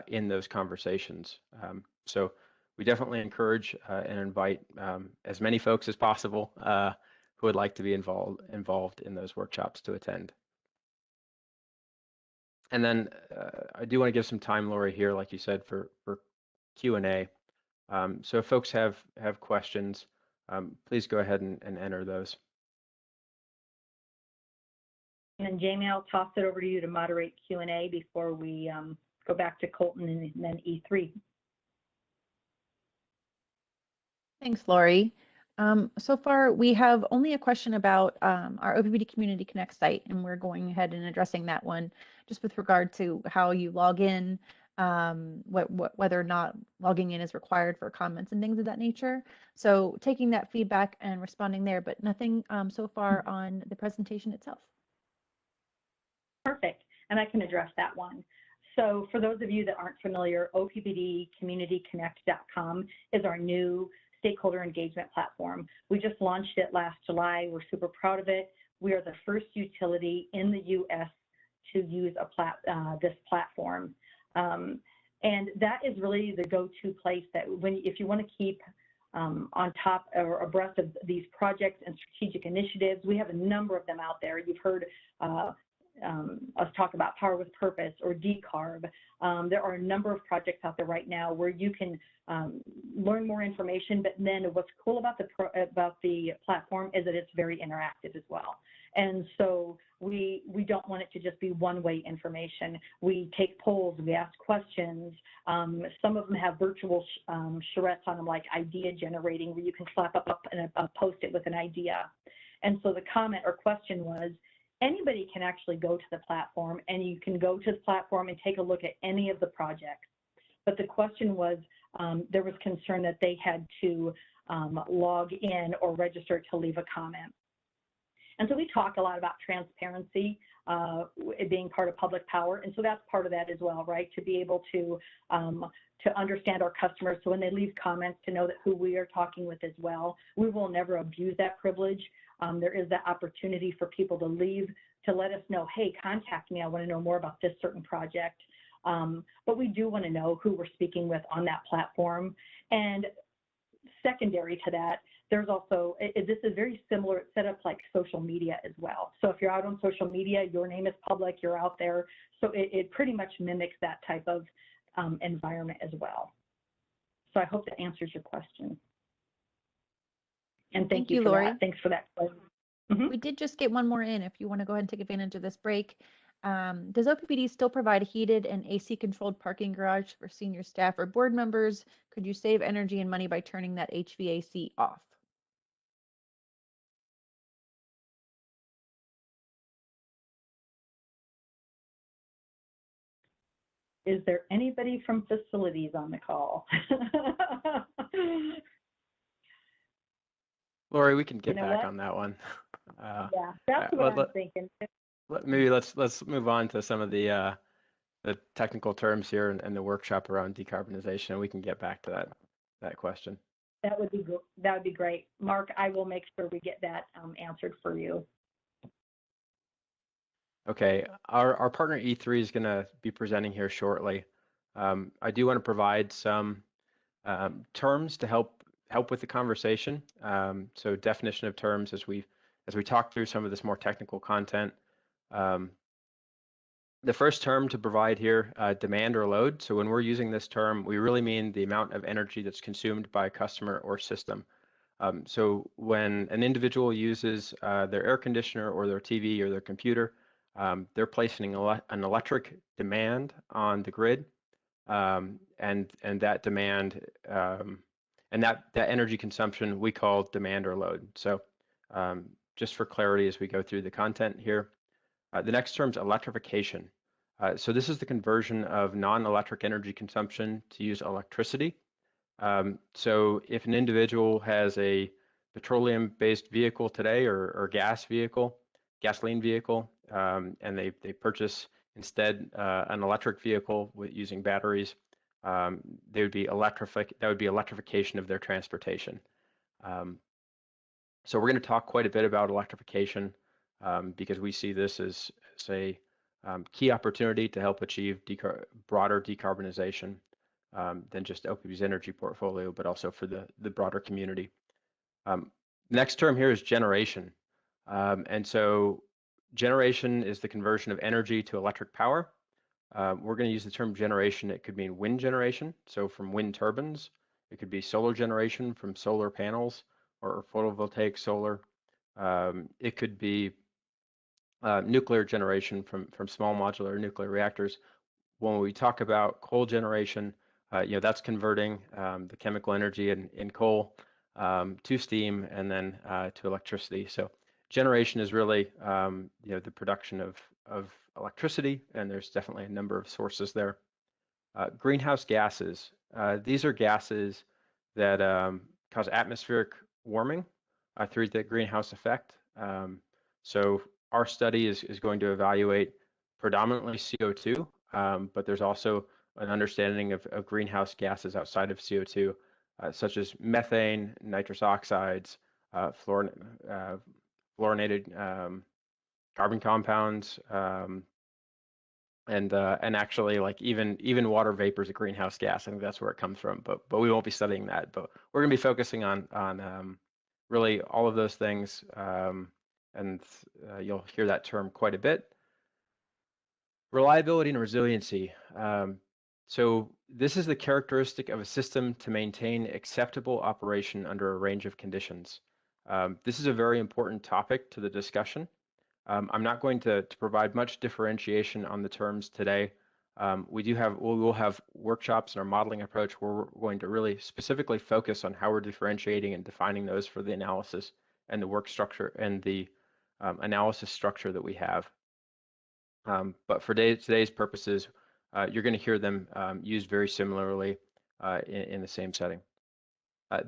in those conversations. So we definitely encourage and invite as many folks as possible who would like to be involved in those workshops to attend. And then I do want to give some time, Lori, here, like you said, for Q&A. So if folks have questions, please go ahead and enter those. And Jamie, I'll toss it over to you to moderate Q&A before we go back to Colton and then E3. Thanks, Lori. So far, we have only a question about our OPPD Community Connect site, and we're going ahead and addressing that one just with regard to how you log in, whether or not logging in is required for comments and things of that nature. So taking that feedback and responding there, but nothing so far on the presentation itself. Perfect, and I can address that one. So for those of you that aren't familiar, OPPDCommunityConnect.com is our new stakeholder engagement platform. We just launched it last July. We're super proud of it. We are the first utility in the U.S. to use this platform. And that is really the go-to place that if you want to keep on top or abreast of these projects and strategic initiatives, we have a number of them out there. You've heard us talk about Power with Purpose or Decarb. There are a number of projects out there right now where you can learn more information, but then what's cool about the platform is that it's very interactive as well. And so we don't want it to just be one-way information. We take polls, we ask questions. Some of them have virtual charrettes on them, like idea generating, where you can slap up a post-it with an idea. And so the comment or question was, anybody can actually go to the platform, and you can go to the platform and take a look at any of the projects. But the question was, there was concern that they had to log in or register to leave a comment. And so we talk a lot about transparency, being part of public power. And so that's part of that as well, right? To be able to understand our customers. So when they leave comments, to know that who we are talking with as well. We will never abuse that privilege. There is that opportunity for people to leave, to let us know, hey, contact me. I want to know more about this certain project. But we do want to know who we're speaking with on that platform. And secondary to that, there's also, this is very similar, it's set up like social media as well. So if you're out on social media, your name is public, you're out there. So it pretty much mimics that type of environment as well. So I hope that answers your question. And thank you for Lori. that. Thanks for that. Mm-hmm. We did just get one more in if you want to go ahead and take advantage of this break. Does OPPD still provide a heated and AC controlled parking garage for senior staff or board members? Could you save energy and money by turning that HVAC off? Is there anybody from facilities on the call? Lori, we can get back on that one. Yeah, that's what I'm thinking. Maybe let's move on to some of the technical terms here and the workshop around decarbonization, and we can get back to that question. That would be great. Mark, I will make sure we get that answered for you. Okay, our partner E3 is going to be presenting here shortly. I do want to provide some terms to help with the conversation. So definition of terms, as we've as we talk through some of this more technical content. The first term to provide here, demand or load. So when we're using this term, we really mean the amount of energy that's consumed by a customer or system. So when an individual uses their air conditioner or their TV or their computer, they're placing an electric demand on the grid, and that demand and that energy consumption we call demand or load. So just for clarity as we go through the content here, the next term is electrification. So this is the conversion of non-electric energy consumption to use electricity. So if an individual has a petroleum-based vehicle today or gasoline vehicle, and they purchase instead an electric vehicle using batteries, that would be electrification of their transportation. So we're going to talk quite a bit about electrification because we see this as a key opportunity to help achieve broader decarbonization than just OPPD's energy portfolio, but also for the broader community. Next term here is generation. And so generation is the conversion of energy to electric power. We're going to use the term generation. It could mean wind generation, so from wind turbines. It could be solar generation from solar panels or photovoltaic solar. It could be nuclear generation from small modular nuclear reactors. When we talk about coal generation, that's converting the chemical energy in coal to steam and then to electricity. So generation is really the production of electricity, and there's definitely a number of sources there. Greenhouse gases. These are gases that cause atmospheric warming through the greenhouse effect. So our study is going to evaluate predominantly CO2, but there's also an understanding of greenhouse gases outside of CO2, such as methane, nitrous oxides, fluorinated carbon compounds, and actually like even water vapor is a greenhouse gas. I think that's where it comes from, but we won't be studying that. But we're going to be focusing on really all of those things, and you'll hear that term quite a bit. Reliability and resiliency. So this is the characteristic of a system to maintain acceptable operation under a range of conditions. This is a very important topic to the discussion. I'm not going to provide much differentiation on the terms today. We will have workshops in our modeling approach where we're going to really specifically focus on how we're differentiating and defining those for the analysis and the work structure and the analysis structure that we have. But for today's purposes, you're going to hear them used very similarly in the same setting.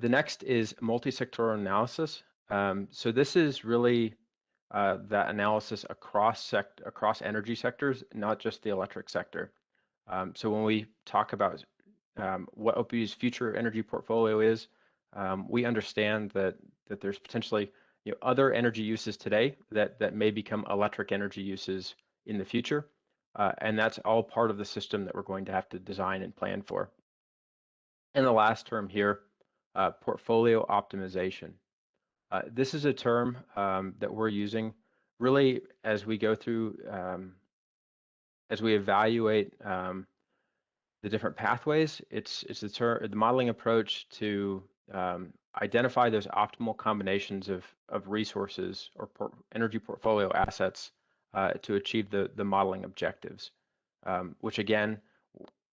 The next is multi-sectoral analysis. So this is really that analysis across energy sectors, not just the electric sector. So when we talk about what OPPD's future energy portfolio is, we understand that there's potentially other energy uses today that may become electric energy uses in the future, and that's all part of the system that we're going to have to design and plan for. And the last term here, portfolio optimization. This is a term that we're using really as we go through, as we evaluate the different pathways. It's the modeling approach to identify those optimal combinations of resources or energy portfolio assets to achieve the modeling objectives, which again,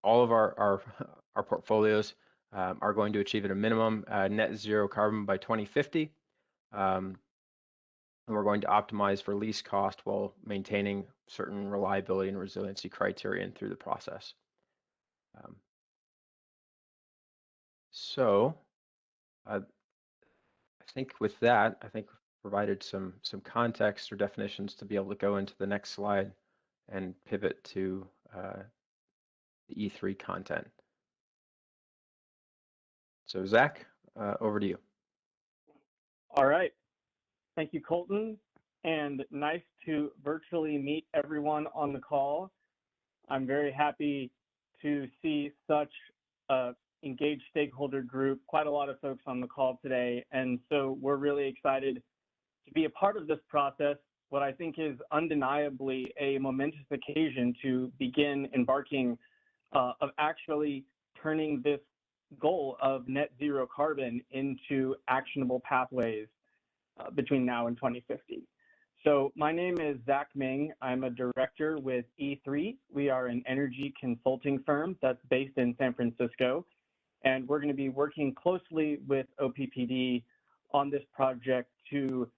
all of our portfolios are going to achieve at a minimum net zero carbon by 2050. And we're going to optimize for least cost while maintaining certain reliability and resiliency criterion through the process. So I think with that, I think we've provided some context or definitions to be able to go into the next slide and pivot to the E3 content. So Zach, over to you. All right. Thank you, Colton, and nice to virtually meet everyone on the call. I'm very happy to see such a engaged stakeholder group, quite a lot of folks on the call today, and so we're really excited to be a part of this process, what I think is undeniably a momentous occasion to begin embarking of actually turning this goal of net zero carbon into actionable pathways between now and 2050. So my name is Zach Ming. I'm a director with E3. We are an energy consulting firm that's based in San Francisco, and we're going to be working closely with OPPD on this project to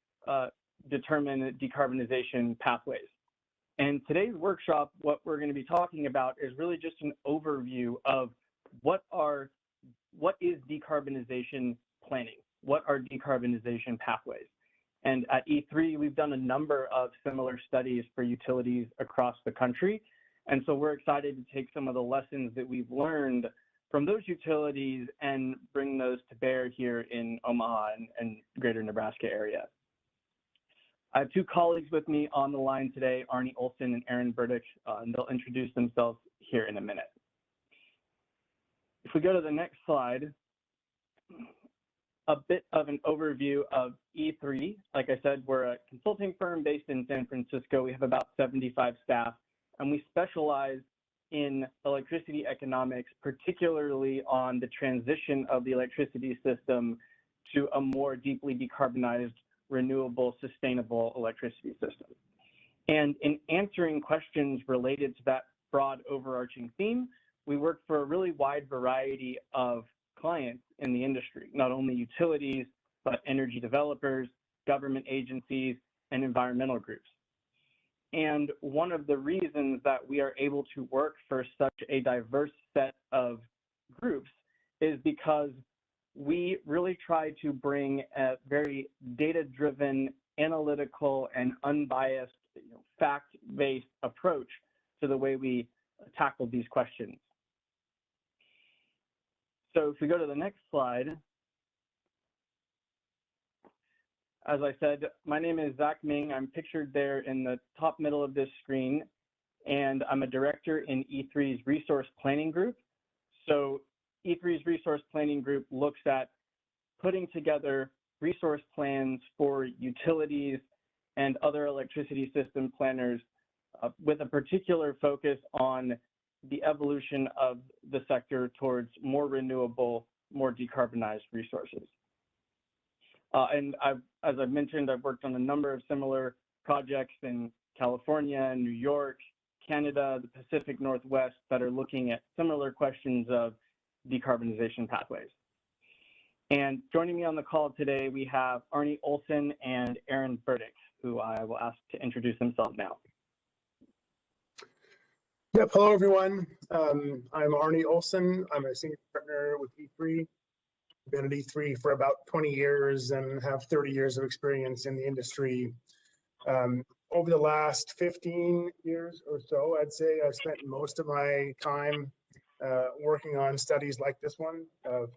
determine decarbonization pathways. And today's workshop, what we're going to be talking about is really just an overview of what is decarbonization planning? What are decarbonization pathways? And at E3, we've done a number of similar studies for utilities across the country. And so we're excited to take some of the lessons that we've learned from those utilities and bring those to bear here in Omaha and greater Nebraska area. I have two colleagues with me on the line today, Arnie Olsen and Burdick, and they'll introduce themselves here in a minute. If we go to the next slide, a bit of an overview of E3. Like I said, we're a consulting firm based in San Francisco. We have about 75 staff, and we specialize in electricity economics, particularly on the transition of the electricity system to a more deeply decarbonized, renewable, sustainable electricity system. And in answering questions related to that broad overarching theme, we work for a really wide variety of clients in the industry, not only utilities, but energy developers, government agencies, and environmental groups. And one of the reasons that we are able to work for such a diverse set of groups is because we really try to bring a very data-driven, analytical, and unbiased, fact-based approach to the way we tackle these questions. So if we go to the next slide, as I said, my name is Zach Ming. I'm pictured there in the top middle of this screen, and I'm a director in E3's resource planning group. So E3's resource planning group looks at putting together resource plans for utilities and other electricity system planners with a particular focus on the evolution of the sector towards more renewable, more decarbonized resources. And as I've mentioned, I've worked on a number of similar projects in California, New York, Canada, the Pacific Northwest that are looking at similar questions of decarbonization pathways. And joining me on the call today, we have Arnie Olsen and Burdick, who I will ask to introduce themselves now. Yep, hello everyone. I'm Arnie Olsen. I'm a senior partner with E3. I've been at E3 for about 20 years and have 30 years of experience in the industry. Over the last 15 years or so, I'd say I've spent most of my time working on studies like this one of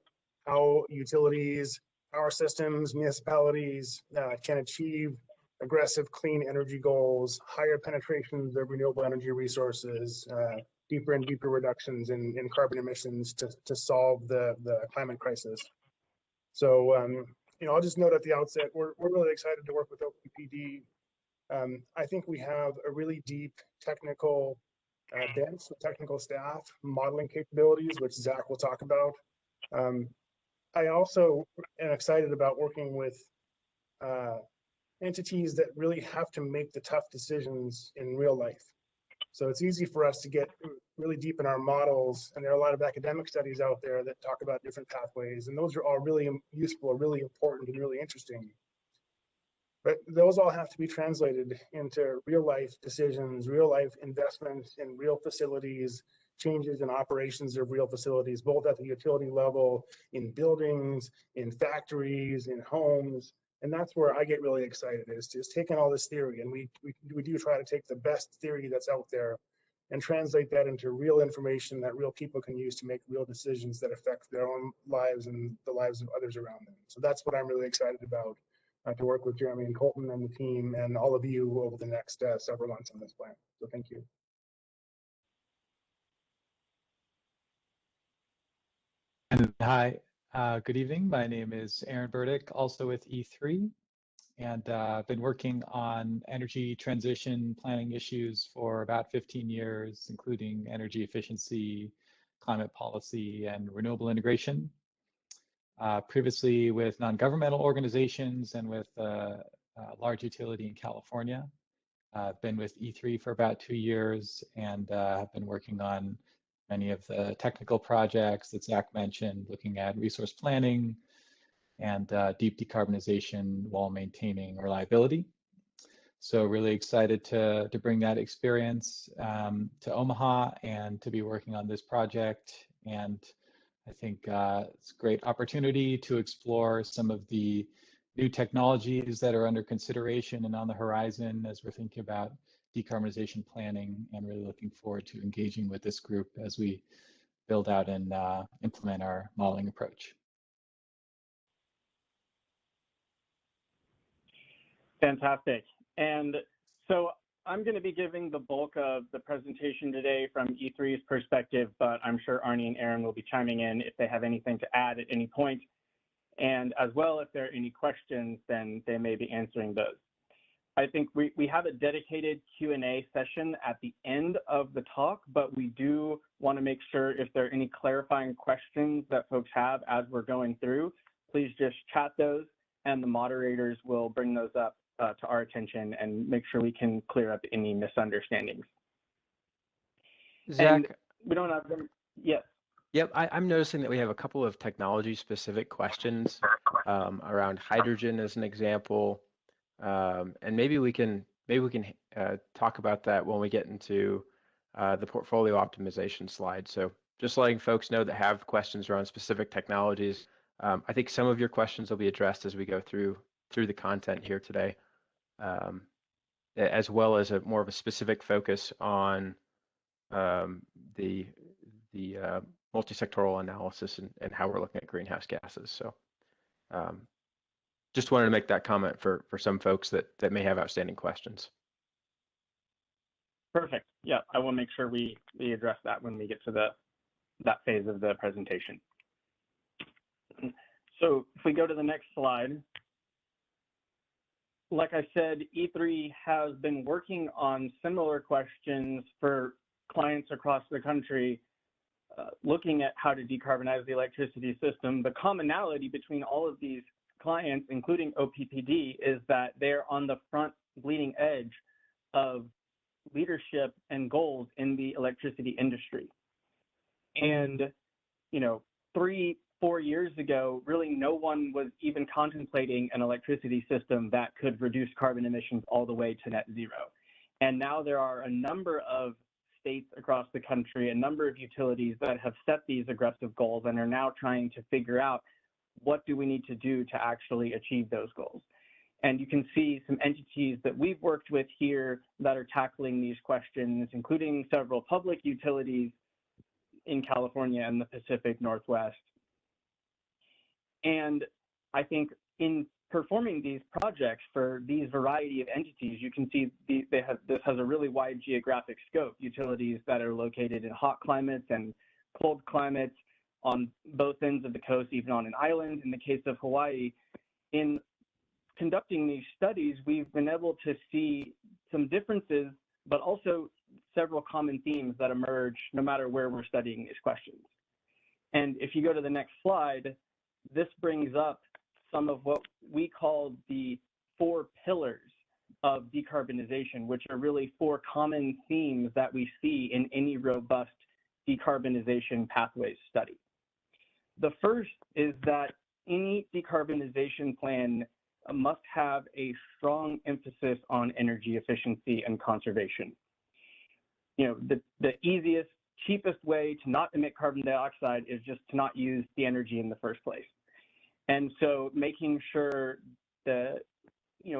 how utilities, power systems, municipalities can achieve aggressive clean energy goals, higher penetrations of renewable energy resources, deeper and deeper reductions in carbon emissions to solve the climate crisis. So, I'll just note at the outset, we're really excited to work with OPPD. I think we have a really deep technical bench, technical staff, modeling capabilities, which Zach will talk about. I also am excited about working with entities that really have to make the tough decisions in real life. So it's easy for us to get really deep in our models, and there are a lot of academic studies out there that talk about different pathways, and those are all really useful, really important, and really interesting. But those all have to be translated into real life decisions, real life investments in real facilities, changes in operations of real facilities, both at the utility level, in buildings, in factories, in homes. And that's where I get really excited, is just taking all this theory, and we do try to take the best theory that's out there and translate that into real information that real people can use to make real decisions that affect their own lives and the lives of others around them. So that's what I'm really excited about, to work with Jeremy and Colton and the team and all of you over the next several months on this plan. So thank you. And hi, good evening. My name is Burdick, also with E3. and been working on energy transition planning issues for about 15 years, including energy efficiency, climate policy, and renewable integration. Previously with non-governmental organizations and with a large utility in California. I've been with E3 for about 2 years and have been working on many of the technical projects that Zach mentioned, looking at resource planning and deep decarbonization while maintaining reliability. So really excited to bring that experience to Omaha and to be working on this project. And I think it's a great opportunity to explore some of the new technologies that are under consideration and on the horizon as we're thinking about decarbonization planning, and really looking forward to engaging with this group as we build out and implement our modeling approach. Fantastic. And so I'm going to be giving the bulk of the presentation today from E3's perspective, but I'm sure Arnie and Aaron will be chiming in if they have anything to add at any point. And as well, if there are any questions, then they may be answering those. I think we have a dedicated Q&A session at the end of the talk, but we do want to make sure if there are any clarifying questions that folks have as we're going through, please just chat those and the moderators will bring those up to our attention and make sure we can clear up any misunderstandings. Zach, and we don't have them. Yes. Yep, I'm noticing that we have a couple of technology-specific questions around hydrogen as an example, and maybe we can talk about that when we get into the portfolio optimization slide. So just letting folks know that have questions around specific technologies. I think some of your questions will be addressed as we go through the content here today, as well as more of a specific focus on the multi-sectoral analysis and how we're looking at greenhouse gases. So just wanted to make that comment for some folks that may have outstanding questions. Perfect. Yeah, I will make sure we address that when we get to that phase of the presentation. So if we go to the next slide, like I said, E3 has been working on similar questions for clients across the country, looking at how to decarbonize the electricity system. The commonality between all of these clients, including OPPD, is that they're on the front bleeding edge of leadership and goals in the electricity industry. And, 3-4 years ago, really no one was even contemplating an electricity system that could reduce carbon emissions all the way to net zero. And now there are a number of states across the country, a number of utilities that have set these aggressive goals and are now trying to figure out what do we need to do to actually achieve those goals. And you can see some entities that we've worked with here that are tackling these questions, including several public utilities in California and the Pacific Northwest. And I think in performing these projects for these variety of entities, you can see this has a really wide geographic scope. Utilities that are located in hot climates and cold climates on both ends of the coast, even on an island. In the case of Hawaii, in conducting these studies, we've been able to see some differences, but also several common themes that emerge no matter where we're studying these questions. And if you go to the next slide, this brings up some of what we call the 4 pillars of decarbonization, which are really 4 common themes that we see in any robust decarbonization pathways study. The first is that any decarbonization plan must have a strong emphasis on energy efficiency and conservation. The easiest, cheapest way to not emit carbon dioxide is just to not use the energy in the first place. And so making sure that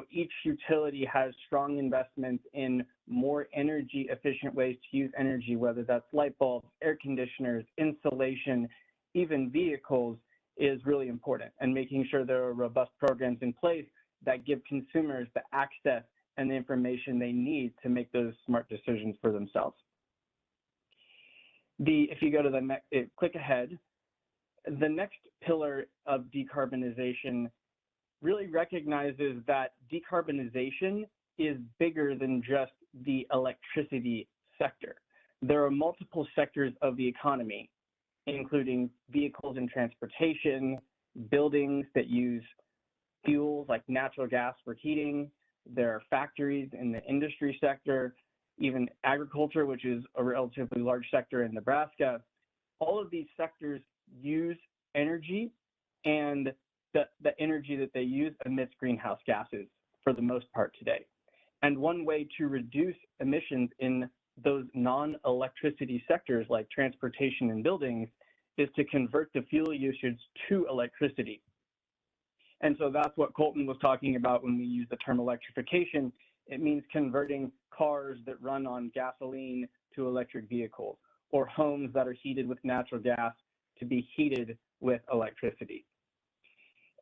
each utility has strong investments in more energy efficient ways to use energy, whether that's light bulbs, air conditioners, insulation, even vehicles, is really important. And making sure there are robust programs in place that give consumers the access and the information they need to make those smart decisions for themselves. If you go to the next, click ahead, the next pillar of decarbonization really recognizes that decarbonization is bigger than just the electricity sector. There are multiple sectors of the economy, including vehicles and transportation, buildings that use fuels like natural gas for heating. There are factories in the industry sector, even agriculture, which is a relatively large sector in Nebraska. All of these sectors use energy, and the energy that they use emits greenhouse gases for the most part today. And one way to reduce emissions in those non-electricity sectors like transportation and buildings is to convert the fuel usage to electricity. And so that's what Colton was talking about when we use the term electrification. It means converting cars that run on gasoline to electric vehicles, or homes that are heated with natural gas to be heated with electricity.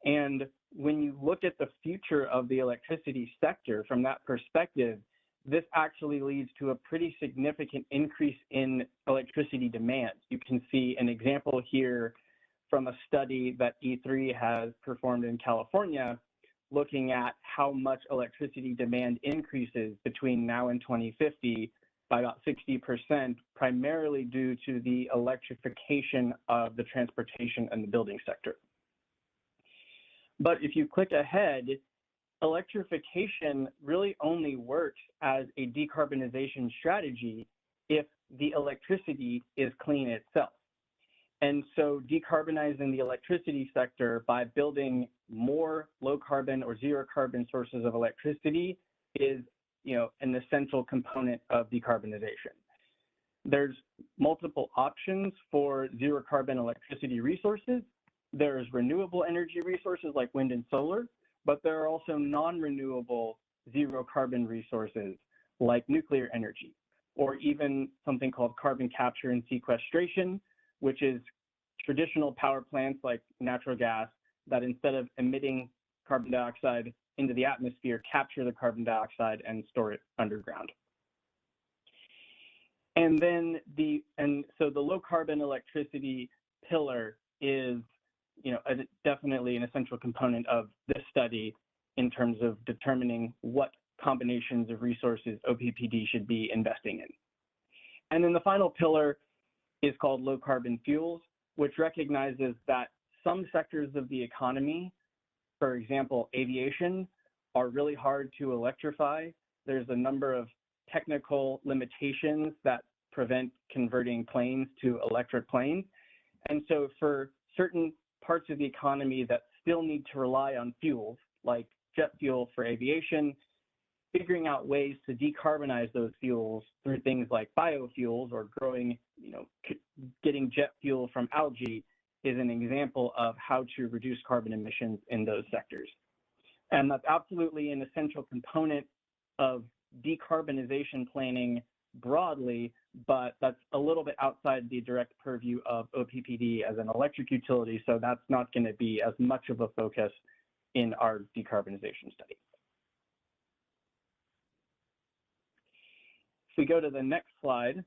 And when you look at the future of the electricity sector from that perspective, this actually leads to a pretty significant increase in electricity demand. You can see an example here from a study that E3 has performed in California, looking at how much electricity demand increases between now and 2050 by about 60%, primarily due to the electrification of the transportation and the building sector. But if you click ahead, electrification really only works as a decarbonization strategy if the electricity is clean itself. And so decarbonizing the electricity sector by building more low carbon or zero carbon sources of electricity is, an essential component of decarbonization. There's multiple options for zero carbon electricity resources. There's renewable energy resources like wind and solar, but there are also non-renewable zero carbon resources like nuclear energy, or even something called carbon capture and sequestration, which is traditional power plants like natural gas that instead of emitting carbon dioxide into the atmosphere, capture the carbon dioxide and store it underground. And then so the low carbon electricity pillar is definitely an essential component of this study in terms of determining what combinations of resources OPPD should be investing in. And then the final pillar is called low carbon fuels, which recognizes that some sectors of the economy, for example, aviation, are really hard to electrify. There's a number of technical limitations that prevent converting planes to electric planes. And so for certain parts of the economy that still need to rely on fuels, like jet fuel for aviation, figuring out ways to decarbonize those fuels through things like biofuels or growing, getting jet fuel from algae is an example of how to reduce carbon emissions in those sectors. And that's absolutely an essential component of decarbonization planning broadly, but that's a little bit outside the direct purview of OPPD as an electric utility, so that's not going to be as much of a focus in our decarbonization study. If we go to the next slide,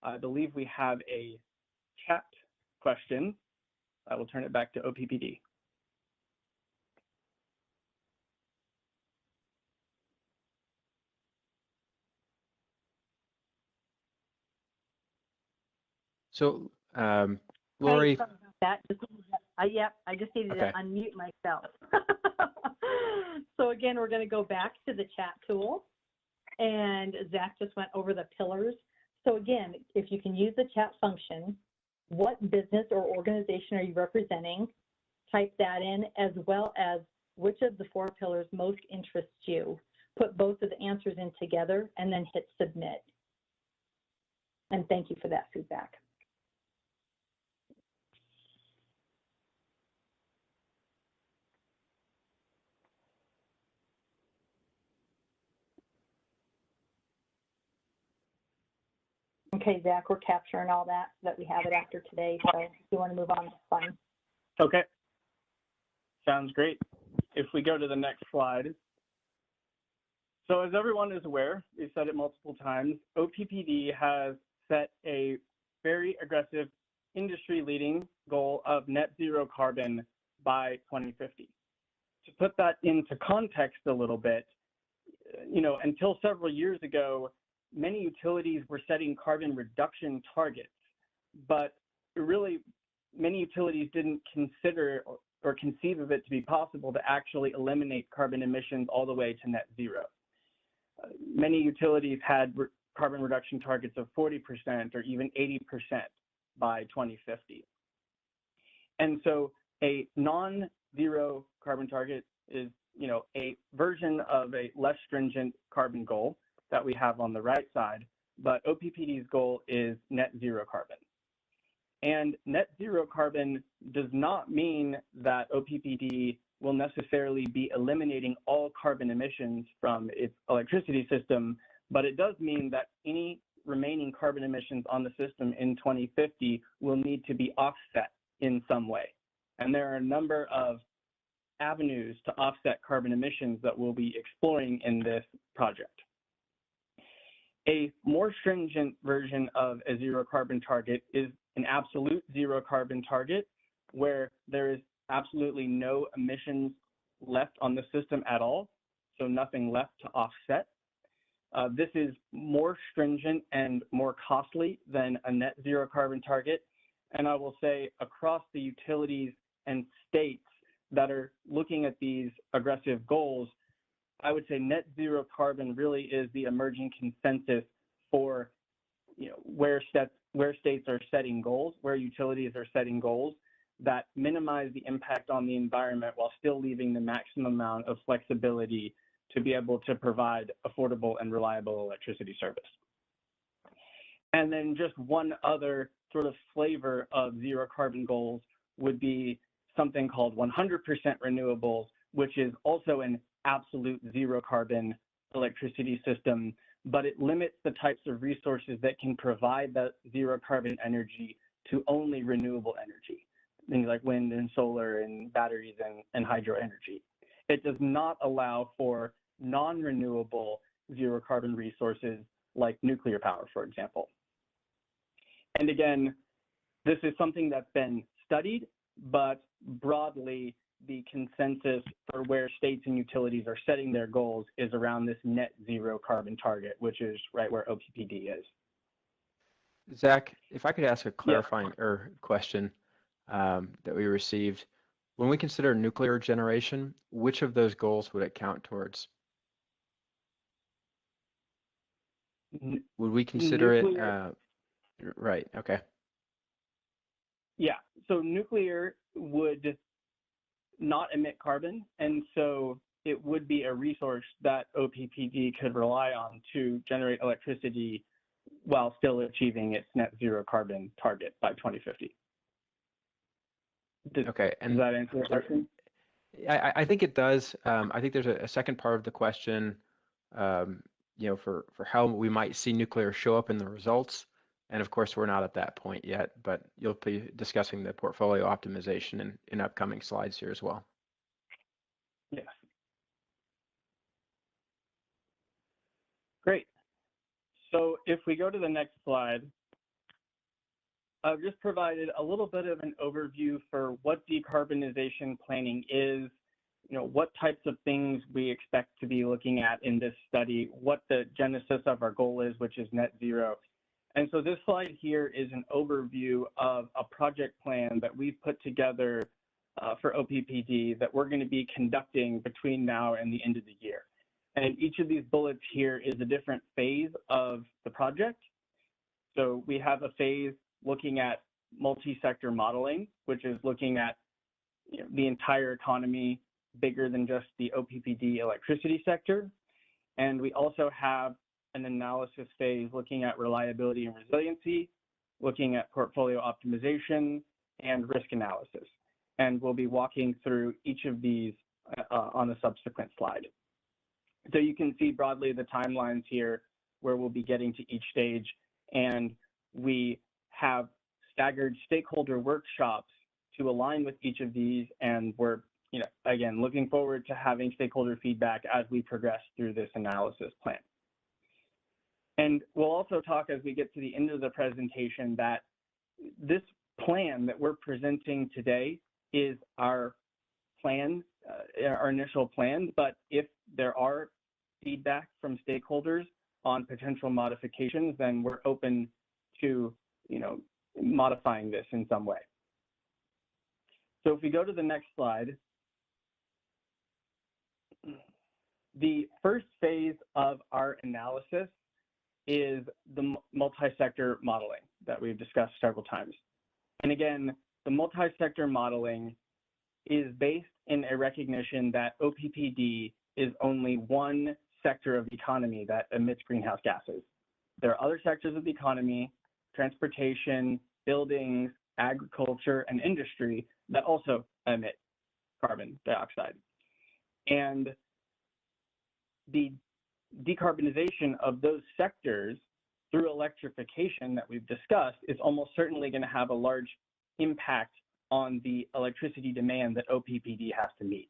I believe we have a chat question. I will turn it back to OPPD. So, Lori. That just I just needed to unmute myself. So again, we're going to go back to the chat tool, and Zach just went over the pillars. So again, if you can use the chat function, what business or organization are you representing? Type that in, as well as which of the 4 pillars most interests you. Put both of the answers in together and then hit submit. And thank you for that feedback. Okay, Zach, we're capturing all that we have it after today. So if you want to move on, that's fine. Okay. Sounds great. If we go to the next slide. So as everyone is aware, we've said it multiple times, OPPD has set a very aggressive industry-leading goal of net zero carbon by 2050. To put that into context a little bit, until several years ago, many utilities were setting carbon reduction targets, but really many utilities didn't consider or conceive of it to be possible to actually eliminate carbon emissions all the way to net zero. Many utilities had carbon reduction targets of 40% or even 80% by 2050. And so a non-zero carbon target is, a version of a less stringent carbon goal that we have on the right side, but OPPD's goal is net zero carbon. And net zero carbon does not mean that OPPD will necessarily be eliminating all carbon emissions from its electricity system, but it does mean that any remaining carbon emissions on the system in 2050 will need to be offset in some way. And there are a number of avenues to offset carbon emissions that we'll be exploring in this project. A more stringent version of a zero carbon target is an absolute zero carbon target, where there is absolutely no emissions left on the system at all, so nothing left to offset. This is more stringent and more costly than a net zero carbon target. And I will say across the utilities and states that are looking at these aggressive goals, I would say net zero carbon really is the emerging consensus for where states are setting goals, where utilities are setting goals that minimize the impact on the environment while still leaving the maximum amount of flexibility to be able to provide affordable and reliable electricity service. And then just one other sort of flavor of zero carbon goals would be something called 100% renewables, which is also an absolute zero carbon electricity system, but it limits the types of resources that can provide that zero carbon energy to only renewable energy, things like wind and solar and batteries and hydro energy. It does not allow for non-renewable zero carbon resources like nuclear power, for example. And again, this is something that's been studied, but broadly, the consensus for where states and utilities are setting their goals is around this net zero carbon target, which is right where OPPD is. Zach, if I could ask a clarifying question that we received. When we consider nuclear generation, which of those goals would it count towards? Would we consider nuclear? Right, okay. Yeah, so nuclear would not emit carbon, and so it would be a resource that OPPD could rely on to generate electricity while still achieving its net zero carbon target by 2050. Okay, and does that answer the question? I think it does. I think there's a second part of the question, for how we might see nuclear show up in the results. And of course, we're not at that point yet, but you'll be discussing the portfolio optimization in upcoming slides here as well. Yes. Great. So if we go to the next slide, I've just provided a little bit of an overview for what decarbonization planning is, what types of things we expect to be looking at in this study, what the genesis of our goal is, which is net zero. And so this slide here is an overview of a project plan that we've put together for OPPD that we're going to be conducting between now and the end of the year. And each of these bullets here is a different phase of the project. So we have a phase looking at multi-sector modeling, which is looking at the entire economy bigger than just the OPPD electricity sector. And we also have an analysis phase looking at reliability and resiliency, looking at portfolio optimization and risk analysis. And we'll be walking through each of these on a subsequent slide. So you can see broadly the timelines here where we'll be getting to each stage. And we have staggered stakeholder workshops to align with each of these. And we're, again, looking forward to having stakeholder feedback as we progress through this analysis plan. And we'll also talk as we get to the end of the presentation that this plan that we're presenting today is our plan, our initial plan, but if there are feedback from stakeholders on potential modifications, then we're open to, modifying this in some way. So if we go to the next slide, the first phase of our analysis is the multi-sector modeling that we've discussed several times. And again, the multi-sector modeling is based in a recognition that OPPD is only one sector of the economy that emits greenhouse gases. There are other sectors of the economy, transportation, buildings, agriculture, and industry that also emit carbon dioxide. And the decarbonization of those sectors through electrification that we've discussed is almost certainly going to have a large impact on the electricity demand that OPPD has to meet.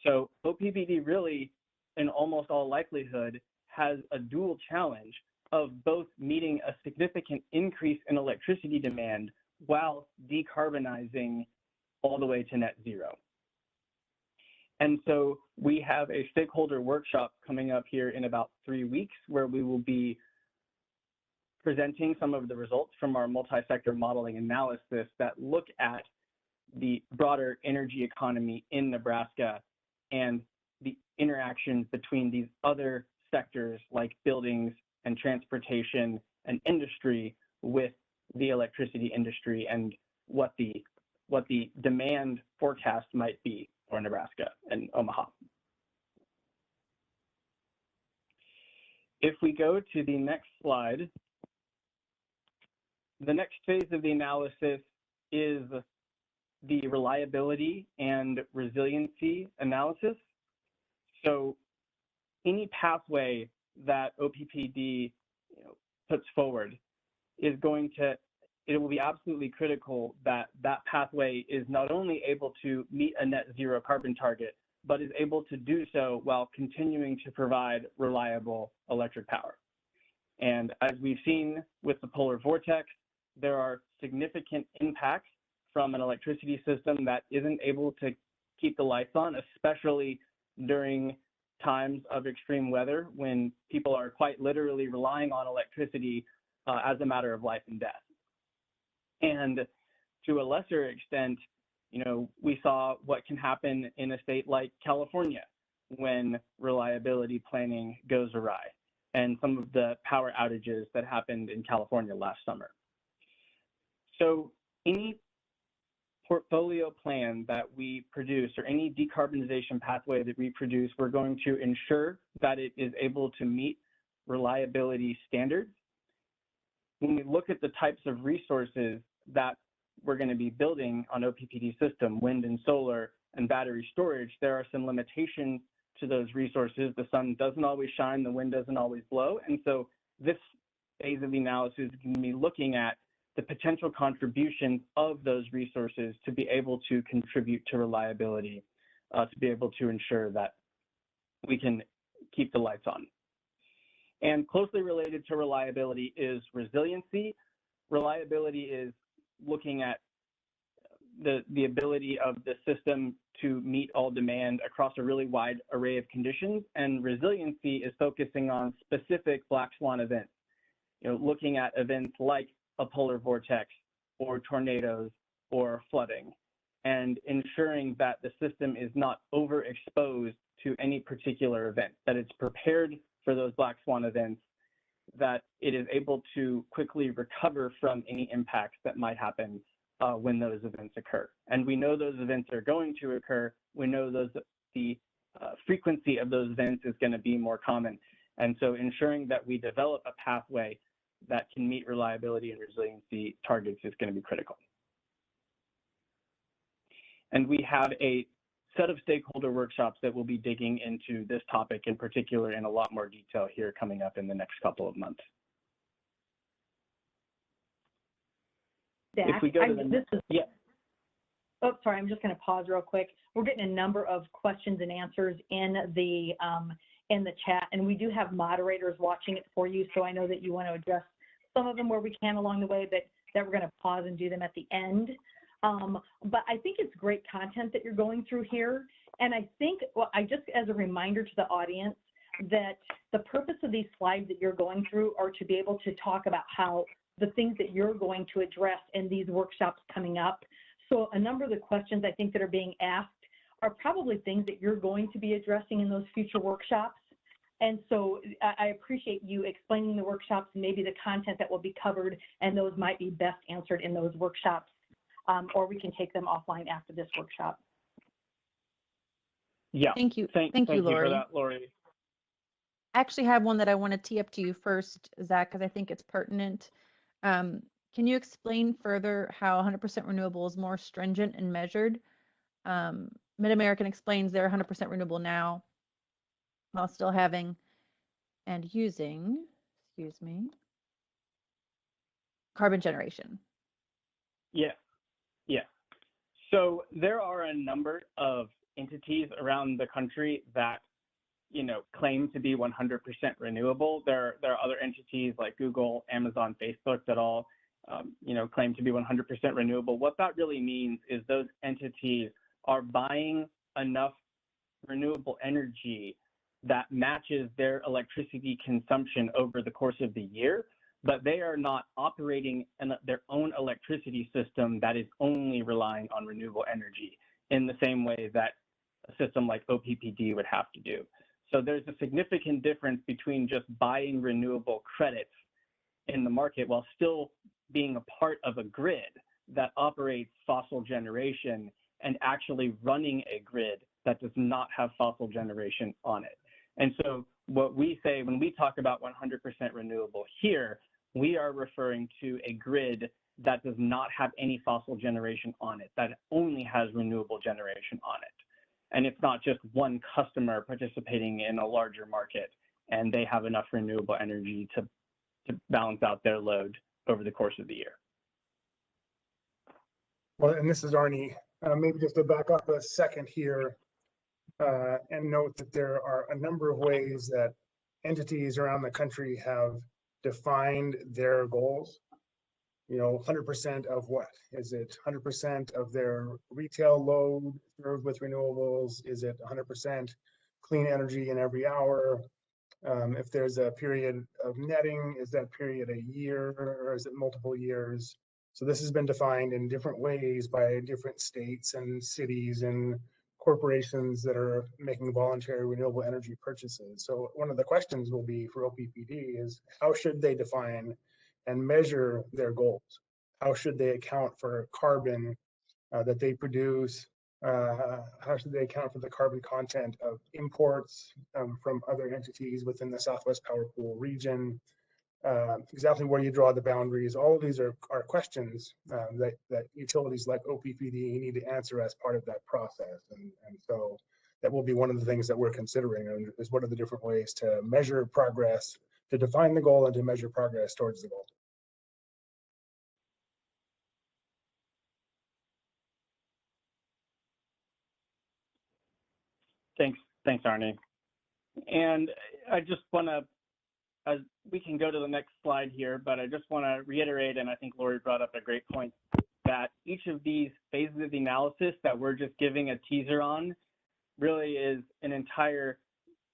So OPPD really, in almost all likelihood, has a dual challenge of both meeting a significant increase in electricity demand while decarbonizing all the way to net zero. And so we have a stakeholder workshop coming up here in about 3 weeks where we will be presenting some of the results from our multi-sector modeling analysis that look at the broader energy economy in Nebraska and the interactions between these other sectors like buildings and transportation and industry with the electricity industry and what the demand forecast might be for Nebraska and Omaha. If we go to the next slide, the next phase of the analysis is the reliability and resiliency analysis. So any pathway that OPPD puts forward is going to, it will be absolutely critical that that pathway is not only able to meet a net zero carbon target, but is able to do so while continuing to provide reliable electric power. And as we've seen with the polar vortex, there are significant impacts from an electricity system that isn't able to keep the lights on, especially during times of extreme weather when people are quite literally relying on electricity as a matter of life and death. And to a lesser extent, we saw what can happen in a state like California when reliability planning goes awry, and some of the power outages that happened in California last summer. So any portfolio plan that we produce or any decarbonization pathway that we produce, we're going to ensure that it is able to meet reliability standards. When we look at the types of resources that we're going to be building on OPPD system, wind and solar and battery storage, there are some limitations to those resources. The sun doesn't always shine, the wind doesn't always blow. And so this phase of the analysis is going to be looking at the potential contributions of those resources to be able to contribute to reliability, to be able to ensure that we can keep the lights on. And closely related to reliability is resiliency. Reliability is looking at the ability of the system to meet all demand across a really wide array of conditions, and resiliency is focusing on specific black swan events, looking at events like a polar vortex or tornadoes or flooding, and ensuring that the system is not overexposed to any particular event, that it's prepared for those black swan events, that it is able to quickly recover from any impacts that might happen when those events occur. And we know those events are going to occur. We know the frequency of those events is going to be more common. And so ensuring that we develop a pathway that can meet reliability and resiliency targets is going to be critical. And we have a set of stakeholder workshops that will be digging into this topic in particular in a lot more detail here coming up in the next couple of months. Zach, if we go to yeah. Oh, sorry, I'm just going to pause real quick. We're getting a number of questions and answers in the chat, and we do have moderators watching it for you, so I know that you want to address some of them where we can along the way, that we're going to pause and do them at the end. But I think it's great content that you're going through here. And I think, well, I just, as a reminder to the audience, that the purpose of these slides that you're going through are to be able to talk about how the things that you're going to address in these workshops coming up. So a number of the questions I think that are being asked are probably things that you're going to be addressing in those future workshops. And so I appreciate you explaining the workshops, maybe the content that will be covered, and those might be best answered in those workshops, or we can take them offline after this workshop. Yeah. Thank you. Thank you, you Lori. for that, Lori. I actually have one that I want to tee up to you first, Zach, because I think it's pertinent. Can you explain further how 100% renewable is more stringent and measured? Mid-American explains they're 100% renewable now while still having and using, excuse me, carbon generation. Yeah. So there are a number of entities around the country that, claim to be 100% renewable. There are other entities like Google, Amazon, Facebook that all, claim to be 100% renewable. What that really means is those entities are buying enough renewable energy that matches their electricity consumption over the course of the year, but they are not operating their own electricity system that is only relying on renewable energy in the same way that a system like OPPD would have to do. So there's a significant difference between just buying renewable credits in the market while still being a part of a grid that operates fossil generation and actually running a grid that does not have fossil generation on it. And so what we say when we talk about 100% renewable here, we are referring to a grid that does not have any fossil generation on it, that only has renewable generation on it. And it's not just one customer participating in a larger market and they have enough renewable energy to balance out their load over the course of the year. Well, and this is Arnie. Maybe just to back up a second here and note that there are a number of ways that entities around the country have defined their goals. 100% of what? Is it 100% of their retail load served with renewables? Is it 100% clean energy in every hour? If there's a period of netting, is that period a year or is it multiple years? So this has been defined in different ways by different states and cities and corporations that are making voluntary renewable energy purchases. So one of the questions will be for OPPD is how should they define and measure their goals? How should they account for carbon that they produce? How should they account for the carbon content of imports from other entities within the Southwest Power Pool region? Exactly where you draw the boundaries. All of these are questions that utilities like OPPD need to answer as part of that process. And so that will be one of the things that we're considering is what are the different ways to measure progress, to define the goal and to measure progress towards the goal. Thanks, Arnie. And I just want to, we can go to the next slide here, but I just want to reiterate, and I think Lori brought up a great point, that each of these phases of the analysis that we're just giving a teaser on really is an entire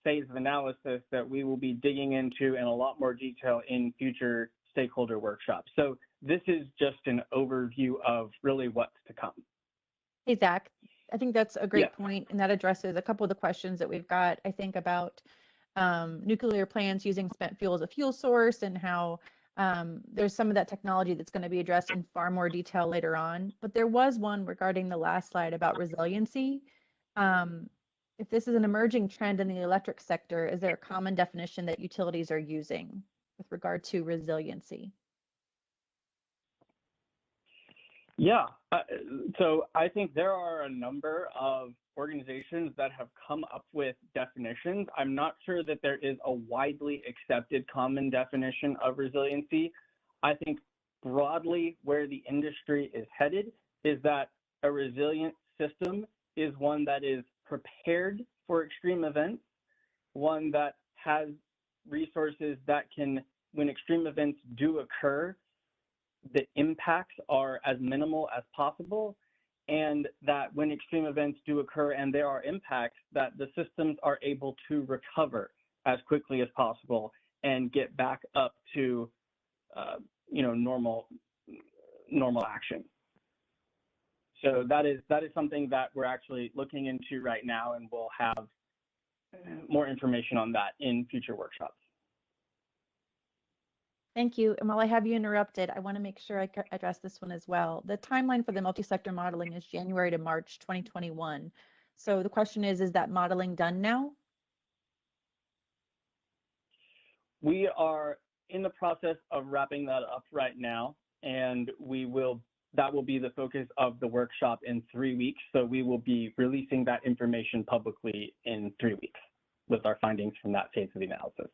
phase of analysis that we will be digging into in a lot more detail in future stakeholder workshops. So this is just an overview of really what's to come. Hey, Zach, I think that's a great point, and that addresses a couple of the questions that we've got, I think, about nuclear plants using spent fuel as a fuel source and how there's some of that technology that's going to be addressed in far more detail later on. But there was one regarding the last slide about resiliency. If this is an emerging trend in the electric sector, is there a common definition that utilities are using with regard to resiliency? Yeah, so I think there are a number of organizations that have come up with definitions. I'm not sure that there is a widely accepted common definition of resiliency. I think broadly where the industry is headed is that a resilient system is one that is prepared for extreme events, one that has resources that can when extreme events do occur, the impacts are as minimal as possible, and that when extreme events do occur and there are impacts, that the systems are able to recover as quickly as possible and get back up to normal action. So that is something that we're actually looking into right now, and we'll have more information on that in future workshops. Thank you. And while I have you interrupted, I want to make sure I address this one as well. The timeline for the multi-sector modeling is January to March 2021. So the question is that modeling done now? We are in the process of wrapping that up right now, and that will be the focus of the workshop in 3 weeks. So we will be releasing that information publicly in 3 weeks with our findings from that phase of the analysis.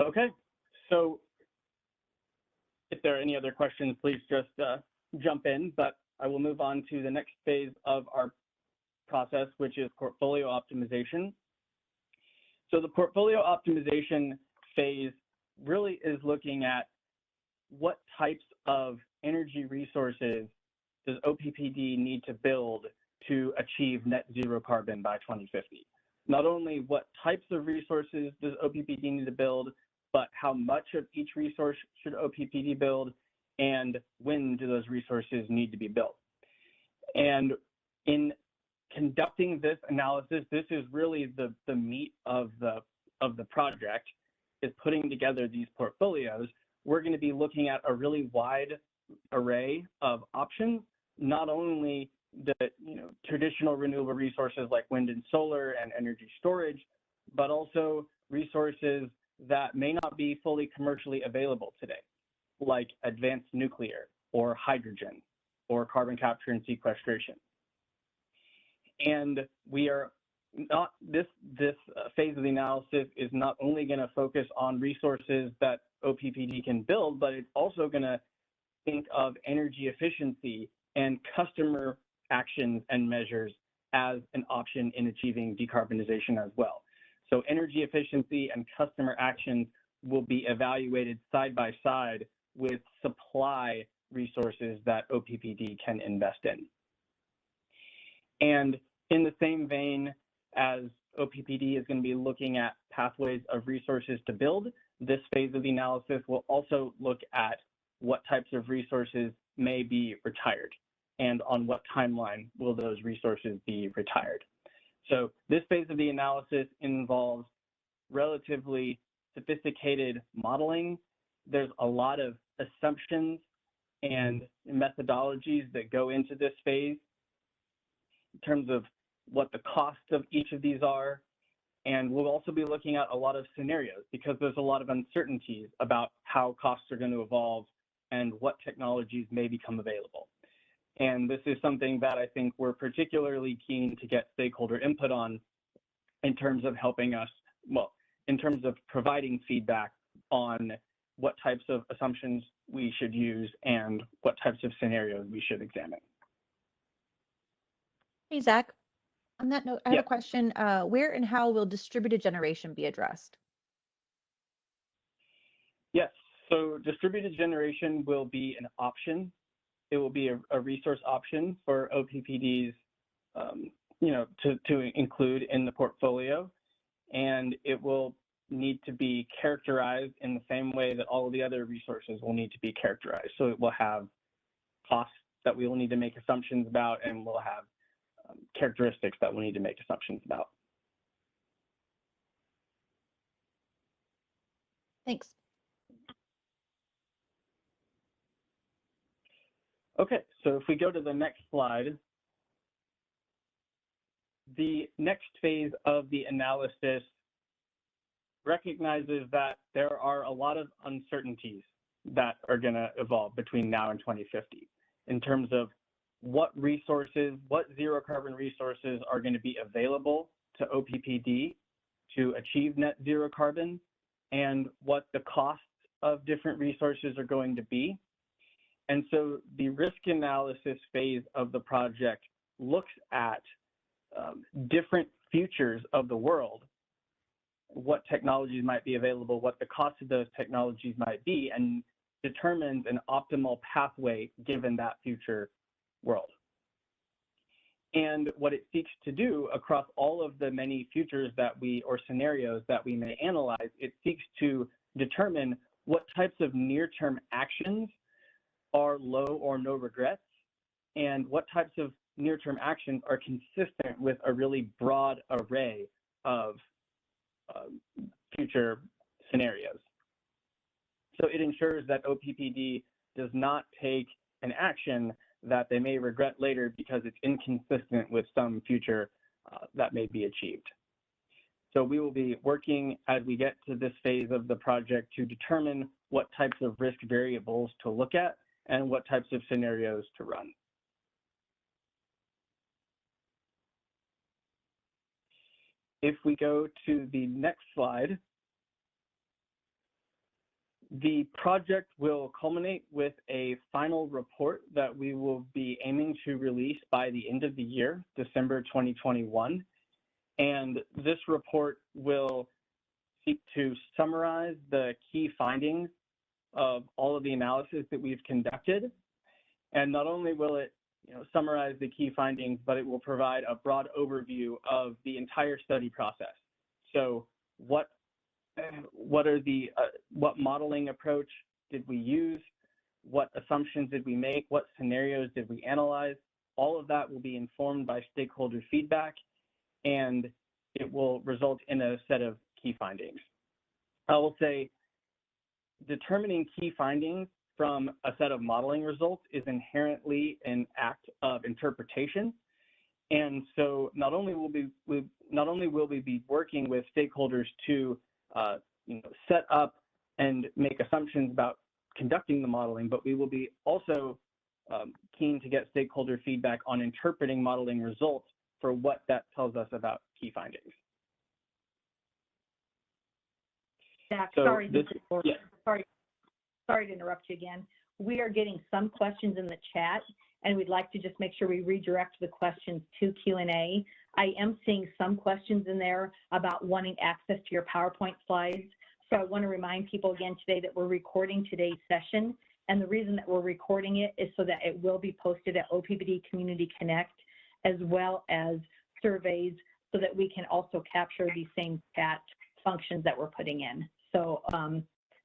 Okay, so if there are any other questions, please just jump in, but I will move on to the next phase of our process, which is portfolio optimization. So the portfolio optimization phase really is looking at what types of energy resources does OPPD need to build to achieve net zero carbon by 2050. Not only what types of resources does OPPD need to build, but how much of each resource should OPPD build, and when do those resources need to be built. And in conducting this analysis, this is really the meat of the project, is putting together these portfolios. We're going to be looking at a really wide array of options, not only the traditional renewable resources like wind and solar and energy storage, but also resources that may not be fully commercially available today, like advanced nuclear or hydrogen or carbon capture and sequestration. And we are not, this phase of the analysis is not only going to focus on resources that OPPD can build, but it's also going to think of energy efficiency and customer actions and measures as an option in achieving decarbonization as well. So energy efficiency and customer actions will be evaluated side by side with supply resources that OPPD can invest in. And in the same vein as OPPD is going to be looking at pathways of resources to build, this phase of the analysis will also look at what types of resources may be retired and on what timeline will those resources be retired. So this phase of the analysis involves relatively sophisticated modeling. There's a lot of assumptions and methodologies that go into this phase in terms of what the costs of each of these are. And we'll also be looking at a lot of scenarios because there's a lot of uncertainties about how costs are going to evolve and what technologies may become available. And this is something that I think we're particularly keen to get stakeholder input on in terms of helping us, well, in terms of providing feedback on what types of assumptions we should use and what types of scenarios we should examine. Hey, Zach, on that note, I have a question. Where and how will distributed generation be addressed? Yes, so distributed generation will be an option. It will be a resource option for OPPDs, to include in the portfolio, and it will need to be characterized in the same way that all of the other resources will need to be characterized. So it will have costs that we will need to make assumptions about, and we'll have characteristics that we'll need to make assumptions about. Thanks. Okay, so if we go to the next slide, the next phase of the analysis recognizes that there are a lot of uncertainties that are going to evolve between now and 2050 in terms of what resources, what zero carbon resources are going to be available to OPPD to achieve net zero carbon, and what the costs of different resources are going to be. And so the risk analysis phase of the project looks at different futures of the world, what technologies might be available, what the cost of those technologies might be, and determines an optimal pathway given that future world. And what it seeks to do across all of the many futures that or scenarios that we may analyze, it seeks to determine what types of near-term actions are low or no regrets, and what types of near-term actions are consistent with a really broad array of future scenarios. So it ensures that OPPD does not take an action that they may regret later because it's inconsistent with some future that may be achieved. So we will be working as we get to this phase of the project to determine what types of risk variables to look at and what types of scenarios to run. If we go to the next slide, the project will culminate with a final report that we will be aiming to release by the end of the year, December 2021. And this report will seek to summarize the key findings of all of the analysis that we've conducted. And not only will it summarize the key findings, but it will provide a broad overview of the entire study process. So what modeling approach did we use? What assumptions did we make? What scenarios did we analyze? All of that will be informed by stakeholder feedback, and it will result in a set of key findings. I will say determining key findings from a set of modeling results is inherently an act of interpretation. And so not only will we be working with stakeholders to set up and make assumptions about conducting the modeling, but we will be also keen to get stakeholder feedback on interpreting modeling results for what that tells us about key findings. Zach, So sorry, yeah. sorry to interrupt you again. We are getting some questions in the chat, and we'd like to just make sure we redirect the questions to Q&A. I am seeing some questions in there about wanting access to your PowerPoint slides. So I want to remind people again today that we're recording today's session. And the reason that we're recording it is so that it will be posted at OPPD Community Connect, as well as surveys, so that we can also capture these same chat functions that we're putting in. So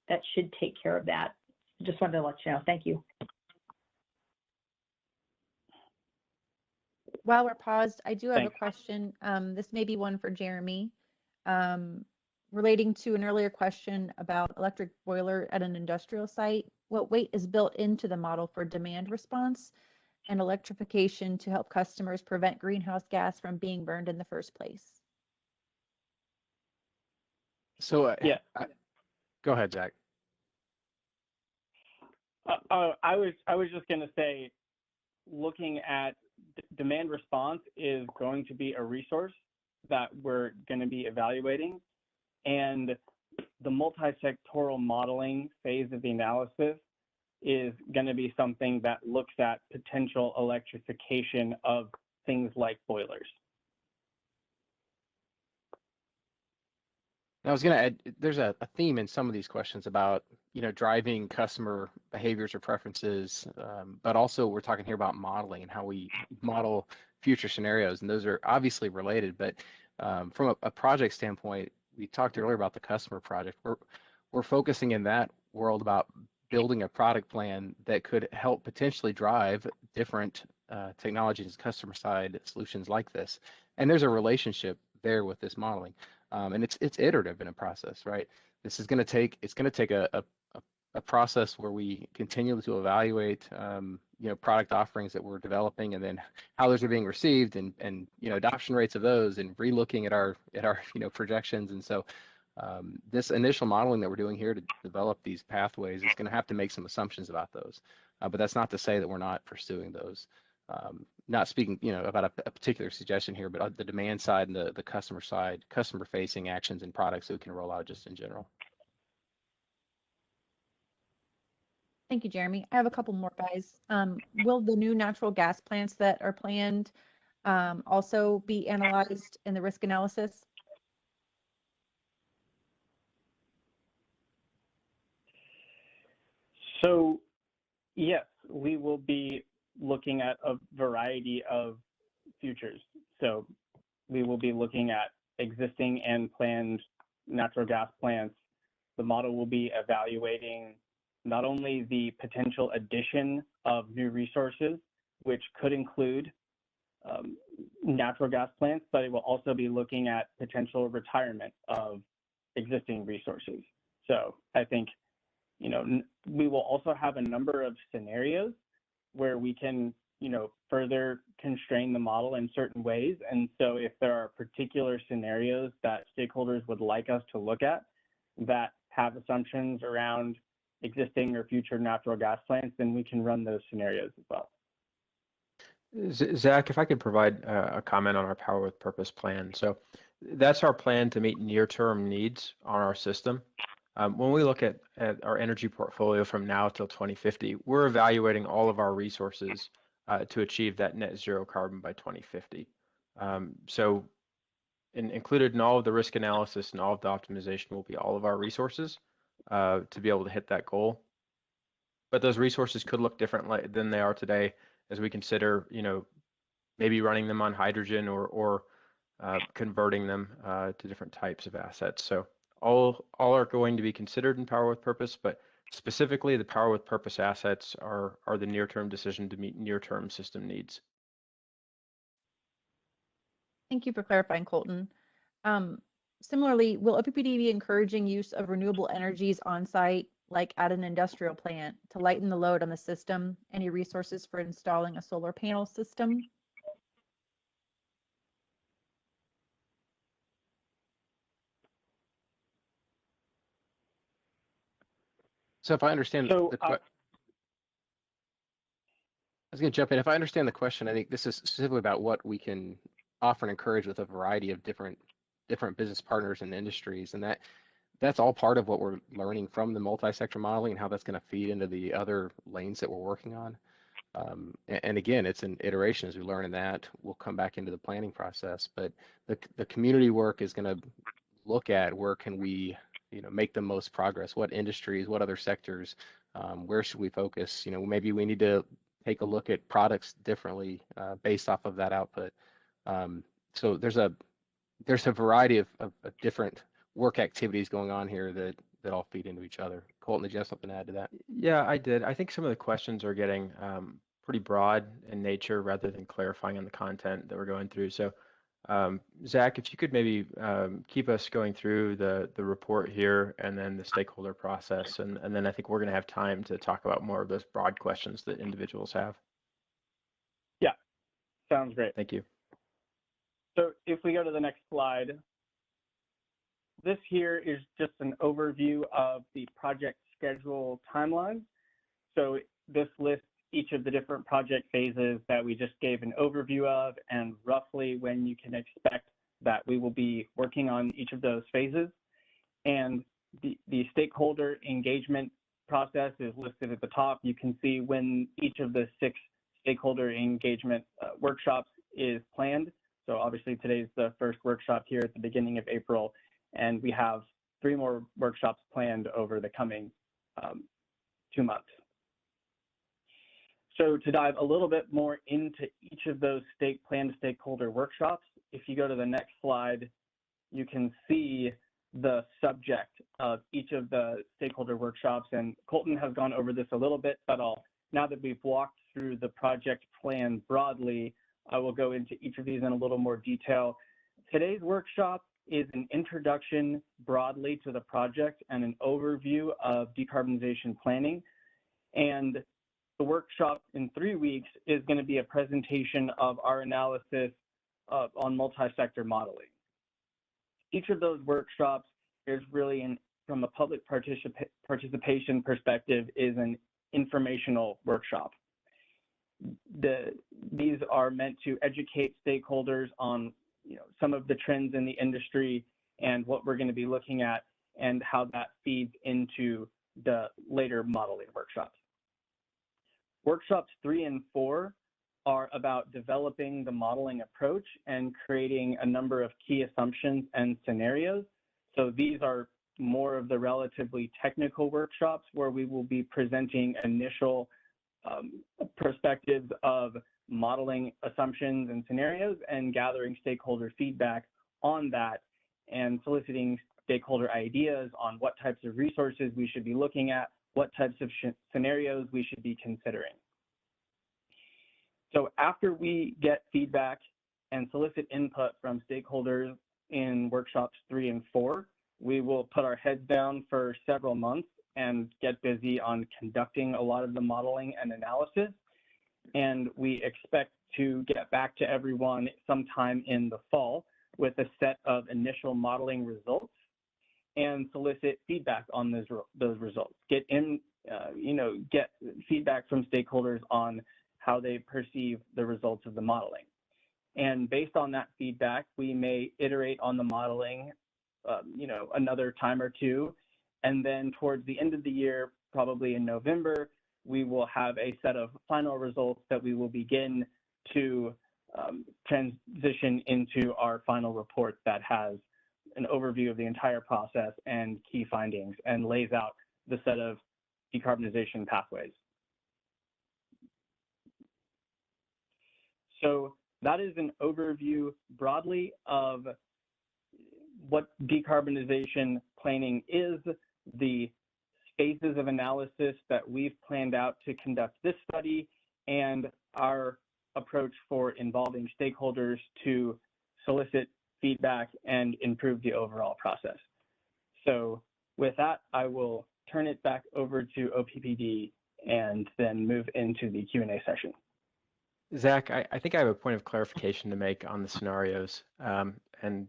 that should take care of that. Just wanted to let you know. Thank you. While we're paused, I do have Thanks. a question. This may be one for Jeremy, relating to an earlier question about electric boiler at an industrial site. What weight is built into the model for demand response and electrification to help customers prevent greenhouse gas from being burned in the first place? So Yeah. Go ahead, Zach. I was just going to say, looking at demand response is going to be a resource that we're going to be evaluating, and the multi-sectoral modeling phase of the analysis is going to be something that looks at potential electrification of things like boilers. I was going to add, there's a theme in some of these questions about, driving customer behaviors or preferences, but also we're talking here about modeling and how we model future scenarios, and those are obviously related. But from a project standpoint, we talked earlier about the customer project. We're focusing in that world about building a product plan that could help potentially drive different technologies, customer side solutions like this. And there's a relationship there with this modeling. And it's iterative in a process, right? This is going to take a process where we continue to evaluate product offerings that we're developing, and then how those are being received, and adoption rates of those, and relooking at our projections. And so this initial modeling that we're doing here to develop these pathways is going to have to make some assumptions about those, but that's not to say that we're not pursuing those. Not speaking, about a particular suggestion here, but on the demand side and the customer side, customer-facing actions and products that we can roll out just in general. Thank you, Jeremy. I have a couple more, guys. Will the new natural gas plants that are planned also be analyzed in the risk analysis? So yes, we will be looking at a variety of futures. So we will be looking at existing and planned natural gas plants. The model will be evaluating not only the potential addition of new resources, which could include natural gas plants, but it will also be looking at potential retirement of existing resources. So I think, we will also have a number of scenarios where we can, further constrain the model in certain ways. And so if there are particular scenarios that stakeholders would like us to look at that have assumptions around existing or future natural gas plants, then we can run those scenarios as well. Zach, if I could provide a comment on our Power with Purpose plan. So that's our plan to meet near-term needs on our system. When we look at our energy portfolio from now till 2050, we're evaluating all of our resources to achieve that net zero carbon by 2050. So included in all of the risk analysis and all of the optimization will be all of our resources to be able to hit that goal. But those resources could look different than they are today as we consider, maybe running them on hydrogen or converting them to different types of assets. So all are going to be considered in Power with Purpose, but specifically the Power with Purpose assets are the near-term decision to meet near-term system needs. Thank you for clarifying, Colton. Similarly, will OPPD be encouraging use of renewable energies on site, like at an industrial plant, to lighten the load on the system? Any resources for installing a solar panel system? So if I understand I was going to jump in. If I understand the question, I think this is specifically about what we can offer and encourage with a variety of different business partners and industries, and that's all part of what we're learning from the multi-sector modeling and how that's going to feed into the other lanes that we're working on. And again, it's an iteration. As we learn in that, we'll come back into the planning process. But the community work is going to look at where can we, make the most progress. What industries, what other sectors, where should we focus? Maybe we need to take a look at products differently based off of that output. So there's a variety of different work activities going on here that all feed into each other. Colton, did you have something to add to that? Yeah, I did. I think some of the questions are getting pretty broad in nature rather than clarifying on the content that we're going through. So Zach, if you could maybe keep us going through the report here and then the stakeholder process, and then I think we're going to have time to talk about more of those broad questions that individuals have. Yeah, sounds great. Thank you. So if we go to the next slide, this here is just an overview of the project schedule timeline. So this lists each of the different project phases that we just gave an overview of and roughly when you can expect that we will be working on each of those phases. And the stakeholder engagement process is listed at the top. You can see when each of the 6 stakeholder engagement workshops is planned. So obviously today's the first workshop here at the beginning of April, and we have 3 more workshops planned over the coming 2 months. So to dive a little bit more into each of those planned stakeholder workshops, if you go to the next slide, you can see the subject of each of the stakeholder workshops. And Colton has gone over this a little bit, but now that we've walked through the project plan broadly, I will go into each of these in a little more detail. Today's workshop is an introduction broadly to the project and an overview of decarbonization planning. And the workshop in 3 weeks is going to be a presentation of our analysis on multi-sector modeling. Each of those workshops is really, from a public participation perspective, is an informational workshop. These are meant to educate stakeholders on some of the trends in the industry and what we're going to be looking at and how that feeds into the later modeling workshops. Workshops 3 and 4 are about developing the modeling approach and creating a number of key assumptions and scenarios. So these are more of the relatively technical workshops where we will be presenting initial perspectives of modeling assumptions and scenarios and gathering stakeholder feedback on that and soliciting stakeholder ideas on what types of resources we should be looking at, what types of scenarios we should be considering. So after we get feedback and solicit input from stakeholders in workshops 3 and 4, we will put our heads down for several months and get busy on conducting a lot of the modeling and analysis. And we expect to get back to everyone sometime in the fall with a set of initial modeling results and solicit feedback on those results. Get feedback from stakeholders on how they perceive the results of the modeling. And based on that feedback, we may iterate on the modeling, another time or two. And then towards the end of the year, probably in November, we will have a set of final results that we will begin to transition into our final report that has an overview of the entire process and key findings and lays out the set of decarbonization pathways. So that is an overview broadly of what decarbonization planning is, the phases of analysis that we've planned out to conduct this study, and our approach for involving stakeholders to solicit feedback and improve the overall process. So with that, I will turn it back over to OPPD and then move into the Q&A session. Zach, I think I have a point of clarification to make on the scenarios. And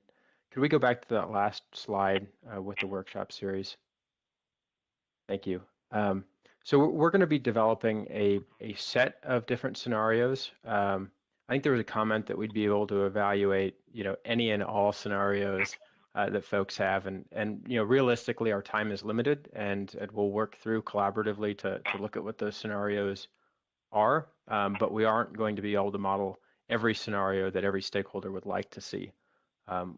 could we go back to that last slide with the workshop series? Thank you. So we're going to be developing a set of different scenarios. I think there was a comment that we'd be able to evaluate, any and all scenarios that folks have, and realistically, our time is limited, and we'll work through collaboratively to look at what those scenarios are, but we aren't going to be able to model every scenario that every stakeholder would like to see.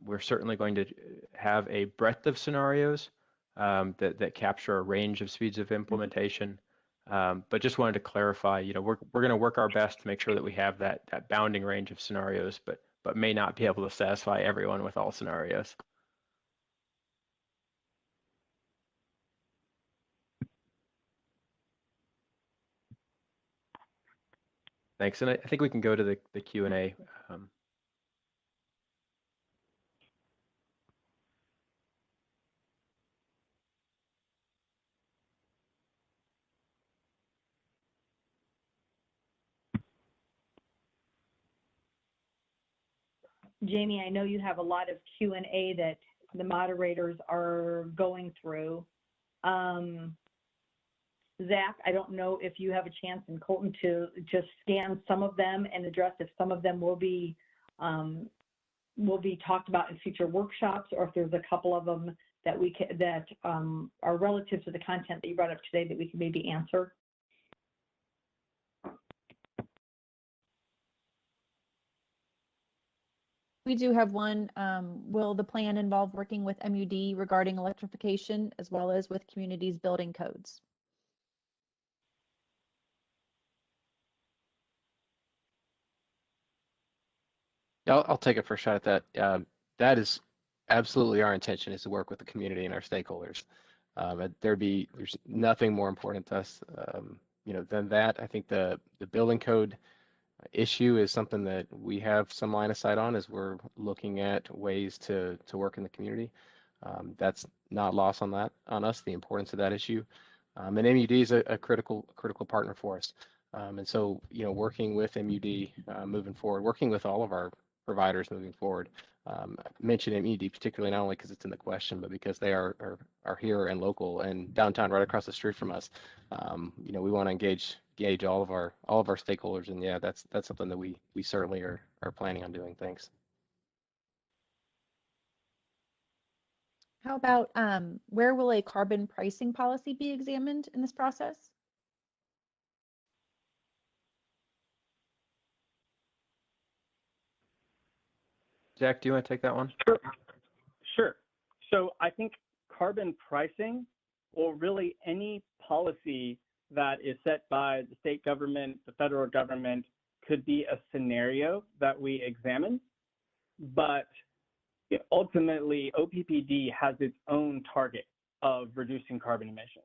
We're certainly going to have a breadth of scenarios that capture a range of speeds of implementation. But just wanted to clarify, we're going to work our best to make sure that we have that bounding range of scenarios, but may not be able to satisfy everyone with all scenarios. Thanks, and I think we can go to the Q&A. Jamie, I know you have a lot of Q&A that the moderators are going through. Zach, I don't know if you have a chance, and Colton, to just scan some of them and address if some of them will be talked about in future workshops, or if there's a couple of them that are relative to the content that you brought up today that we can maybe answer. We do have one. Will the plan involve working with MUD regarding electrification as well as with communities building codes? I'll take a first shot at that. That is absolutely our intention, is to work with the community and our stakeholders. There's nothing more important to us, than that. I think the building code issue is something that we have some line of sight on as we're looking at ways to work in the community. That's not lost on us, the importance of that issue. And MUD is a critical partner for us. And so, working with MUD moving forward, working with all of our providers moving forward. Mention MUD particularly not only because it's in the question, but because they are here and local and downtown, right across the street from us. We want to engage all of our stakeholders, and yeah, that's something that we certainly are planning on doing. Thanks. How about where will a carbon pricing policy be examined in this process? Jack, do you want to take that one? Sure. Sure. So I think carbon pricing, or really any policy that is set by the state government, the federal government, could be a scenario that we examine. But ultimately, OPPD has its own target of reducing carbon emissions.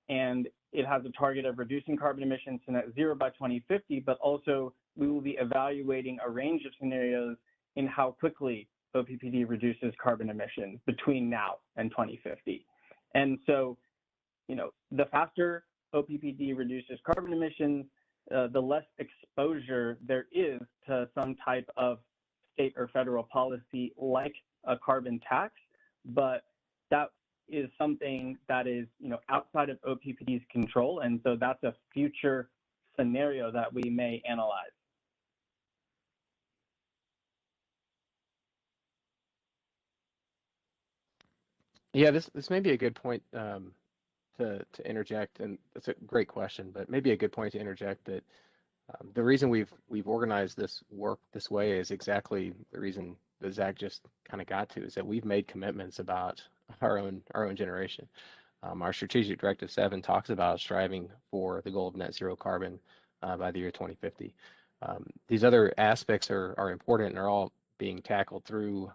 And it has a target of reducing carbon emissions to net zero by 2050, but also we will be evaluating a range of scenarios in how quickly OPPD reduces carbon emissions between now and 2050. And so, the faster OPPD reduces carbon emissions, the less exposure there is to some type of state or federal policy like a carbon tax, but that is something that is, outside of OPPD's control, and so that's a future scenario that we may analyze. Yeah, this may be a good point to interject, and it's a great question, but maybe a good point to interject that the reason we've organized this work this way is exactly the reason that Zach just kind of got to, is that we've made commitments about our own generation. Our strategic directive 7 talks about striving for the goal of net zero carbon by the year 2050. These other aspects are important and are all being tackled through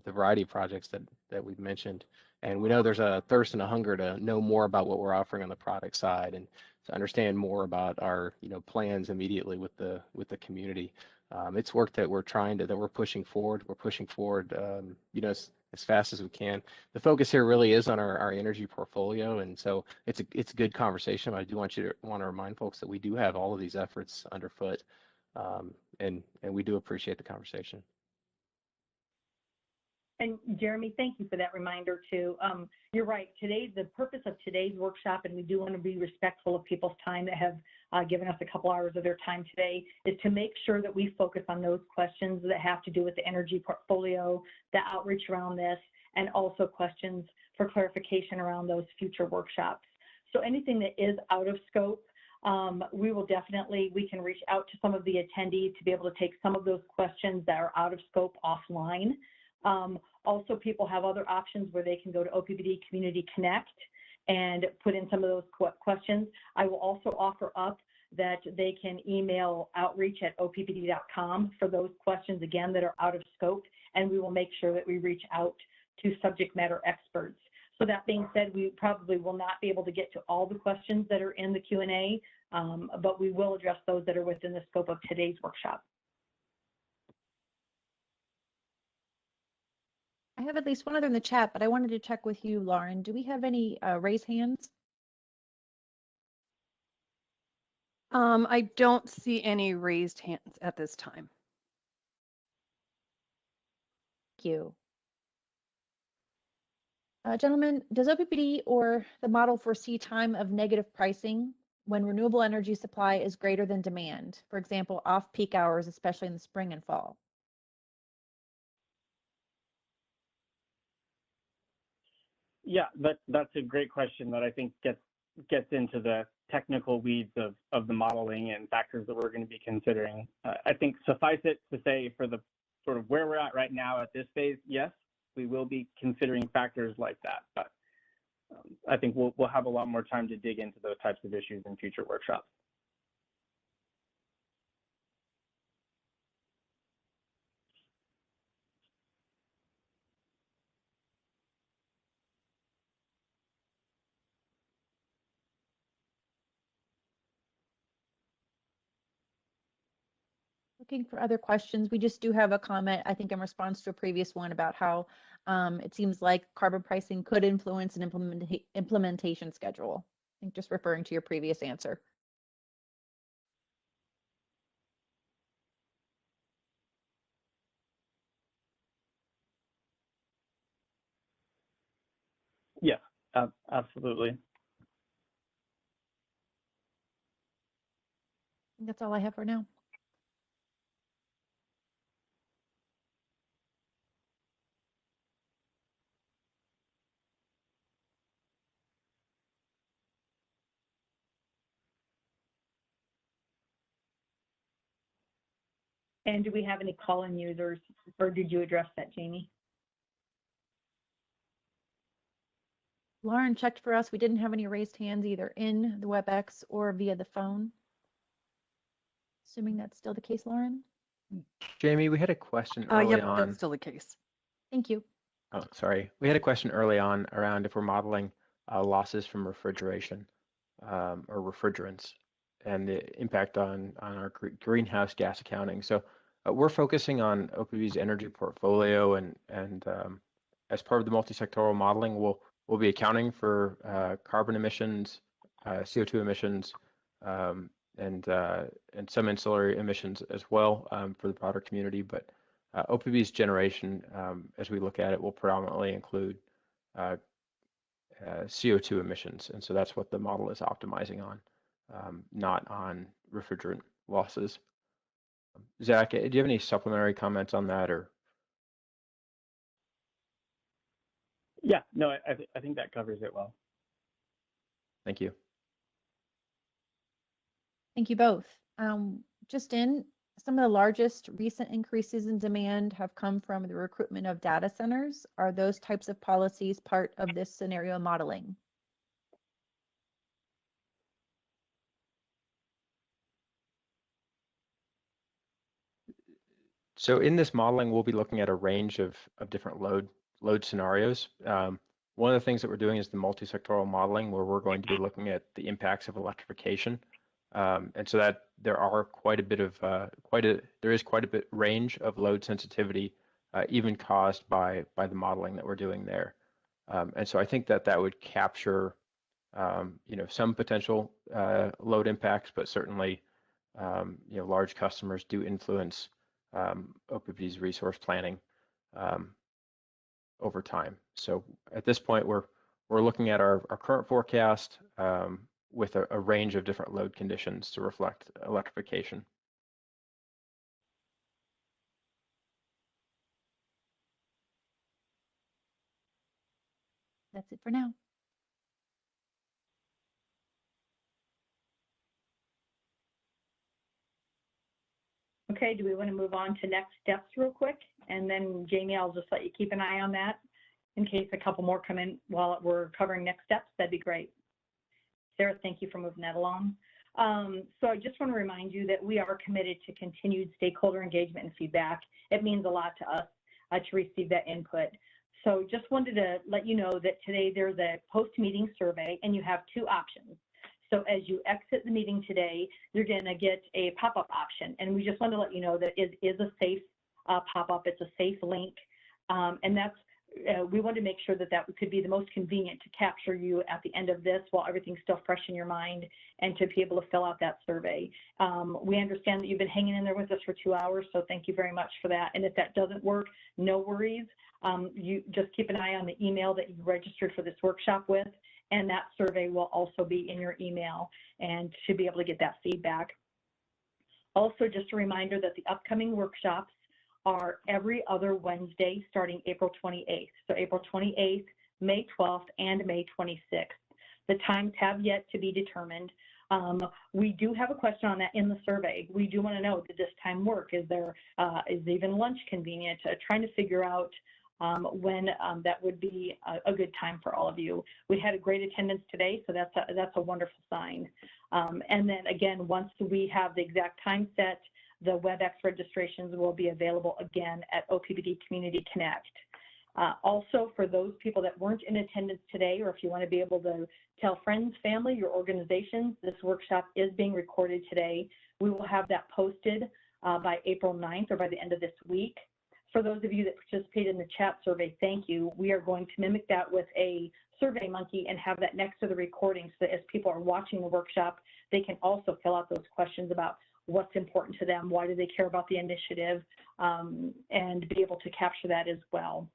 the variety of projects that we've mentioned. And we know there's a thirst and a hunger to know more about what we're offering on the product side and to understand more about our plans immediately with the community. It's work that we're pushing forward. We're pushing forward as fast as we can. The focus here really is on our energy portfolio, and so it's a good conversation. But I do want to remind folks that we do have all of these efforts underfoot, and we do appreciate the conversation. And Jeremy, thank you for that reminder too. You're right. The purpose of today's workshop, and we do want to be respectful of people's time that have given us a couple hours of their time today, is to make sure that we focus on those questions that have to do with the energy portfolio, the outreach around this, and also questions for clarification around those future workshops. So anything that is out of scope, we can reach out to some of the attendees to be able to take some of those questions that are out of scope offline. Also, people have other options where they can go to OPPD Community Connect and put in some of those questions. I will also offer up that they can email outreach@oppd.com for those questions, again, that are out of scope, and we will make sure that we reach out to subject matter experts. So that being said, we probably will not be able to get to all the questions that are in the Q&A, but we will address those that are within the scope of today's workshop. I have at least one other in the chat, but I wanted to check with you, Lauren. Do we have any raise hands? I don't see any raised hands at this time. Thank you. Gentlemen, does OPPD or the model foresee time of negative pricing when renewable energy supply is greater than demand? For example, off-peak hours, especially in the spring and fall. Yeah, that's a great question that I think gets into the technical weeds of the modeling and factors that we're going to be considering. I think suffice it to say, for the sort of where we're at right now at this phase, yes, we will be considering factors like that. But I think we'll have a lot more time to dig into those types of issues in future workshops. Looking for other questions. We just do have a comment, I think, in response to a previous one about how it seems like carbon pricing could influence an implementation schedule. I think just referring to your previous answer. Yeah, absolutely. That's all I have for now. And do we have any call-in users, or did you address that, Jamie? Lauren checked for us. We didn't have any raised hands either in the WebEx or via the phone. Assuming that's still the case, Lauren? Jamie, we had a question early Yep, on. that's still the case. Thank you. Oh, sorry. We had a question early on around if we're modeling losses from refrigeration or refrigerants and the impact on our greenhouse gas accounting. So we're focusing on OPPD's energy portfolio, and as part of the multi-sectoral modeling, we'll be accounting for carbon emissions, CO2 emissions, and some ancillary emissions as well for the broader community. But OPPD's generation, as we look at it, will predominantly include CO2 emissions, and so that's what the model is optimizing on, not on refrigerant losses. Zach, do you have any supplementary comments on that, or? Yeah, no, I think that covers it well. Thank you. Thank you both. Just in, some of the largest recent increases in demand have come from the recruitment of data centers. Are those types of policies part of this scenario modeling? So in this modeling, we'll be looking at a range of different load scenarios. One of the things that we're doing is the multi-sectoral modeling, where we're going to be looking at the impacts of electrification. And so that there are quite a bit of there is quite a bit range of load sensitivity, even caused by the modeling that we're doing there. And so I think that would capture some potential load impacts, but certainly large customers do influence OPPD's resource planning over time. So at this point, we're looking at our current forecast with a range of different load conditions to reflect electrification. That's it for now. Okay, do we want to move on to next steps real quick? And then Jamie, I'll just let you keep an eye on that in case a couple more come in while we're covering next steps. That'd be great. Sarah, thank you for moving that along. So I just want to remind you that we are committed to continued stakeholder engagement and feedback. It means a lot to us to receive that input. So just wanted to let you know that today there's a post-meeting survey and you have two options. So as you exit the meeting today, you're going to get a pop-up option. And we just want to let you know that it is a safe pop-up. It's a safe link. And that's we want to make sure that could be the most convenient to capture you at the end of this while everything's still fresh in your mind and to be able to fill out that survey. We understand that you've been hanging in there with us for 2 hours, so thank you very much for that. And if that doesn't work, no worries. You just keep an eye on the email that you registered for this workshop with, and that survey will also be in your email and should be able to get that feedback. Also, just a reminder that the upcoming workshops are every other Wednesday starting April 28th. So April 28th, May 12th, and May 26th. The times have yet to be determined. We do have a question on that in the survey. We do want to know, did this time work? Is even lunch convenient? Trying to figure out when that would be a good time for all of you. We had a great attendance today, so that's a wonderful sign. And then again, once we have the exact time set, the WebEx registrations will be available again at OPPD Community Connect. Also, for those people that weren't in attendance today, or if you want to be able to tell friends, family, your organizations, this workshop is being recorded today. We will have that posted by April 9th or by the end of this week. For those of you that participated in the chat survey, thank you. We are going to mimic that with a Survey Monkey and have that next to the recording so that as people are watching the workshop, they can also fill out those questions about what's important to them, why do they care about the initiative, and be able to capture that as well.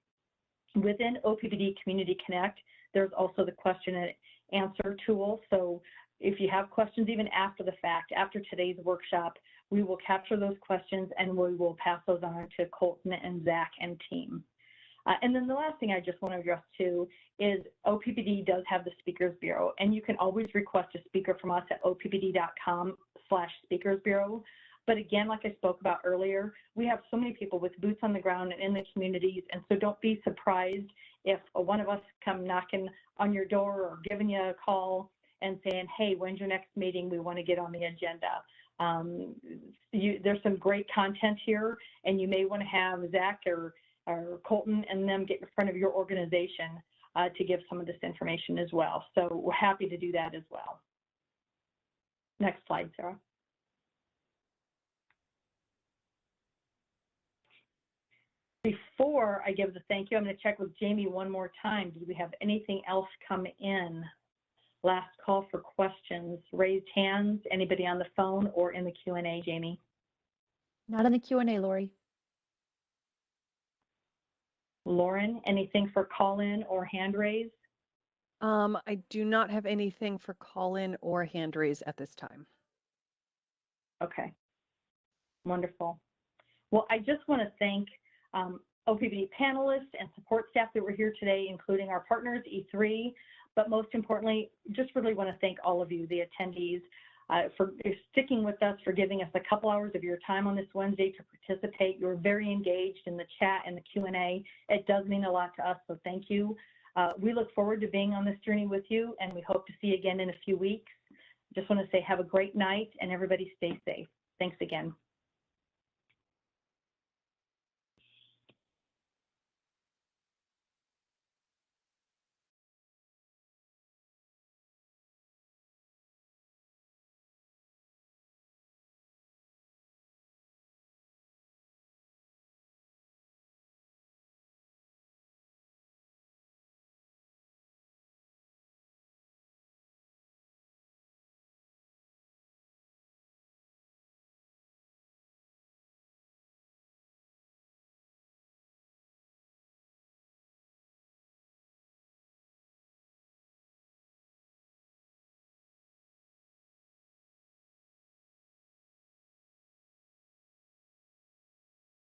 Within OPPD Community Connect, there's also the question and answer tool. So if you have questions even after the fact, after today's workshop, we will capture those questions and we will pass those on to Colton and Zach and team. And then the last thing I just want to address too is OPPD does have the Speakers Bureau, and you can always request a speaker from us at oppd.com/speakersbureau. But again, like I spoke about earlier, we have so many people with boots on the ground and in the communities, and so don't be surprised if one of us come knocking on your door or giving you a call and saying, hey, when's your next meeting? We want to get on the agenda. There's some great content here, and you may want to have Zach or Colton and them get in front of your organization to give some of this information as well. So we're happy to do that as well. Next slide, Sarah. Before I give the thank you, I'm going to check with Jamie one more time. Do we have anything else come in? Last call for questions. Raised hands. Anybody on the phone or in the Q&A, Jamie? Not in the Q&A, Lori. Lauren, anything for call-in or hand raise? I do not have anything for call-in or hand raise at this time. Okay, wonderful. Well, I just want to thank OPPD panelists and support staff that were here today, including our partners, E3, but most importantly, just really want to thank all of you, the attendees, for sticking with us, for giving us a couple hours of your time on this Wednesday to participate. You're very engaged in the chat and the Q&A. It does mean a lot to us, so thank you. We look forward to being on this journey with you, and we hope to see you again in a few weeks. Just want to say have a great night, and everybody stay safe. Thanks again.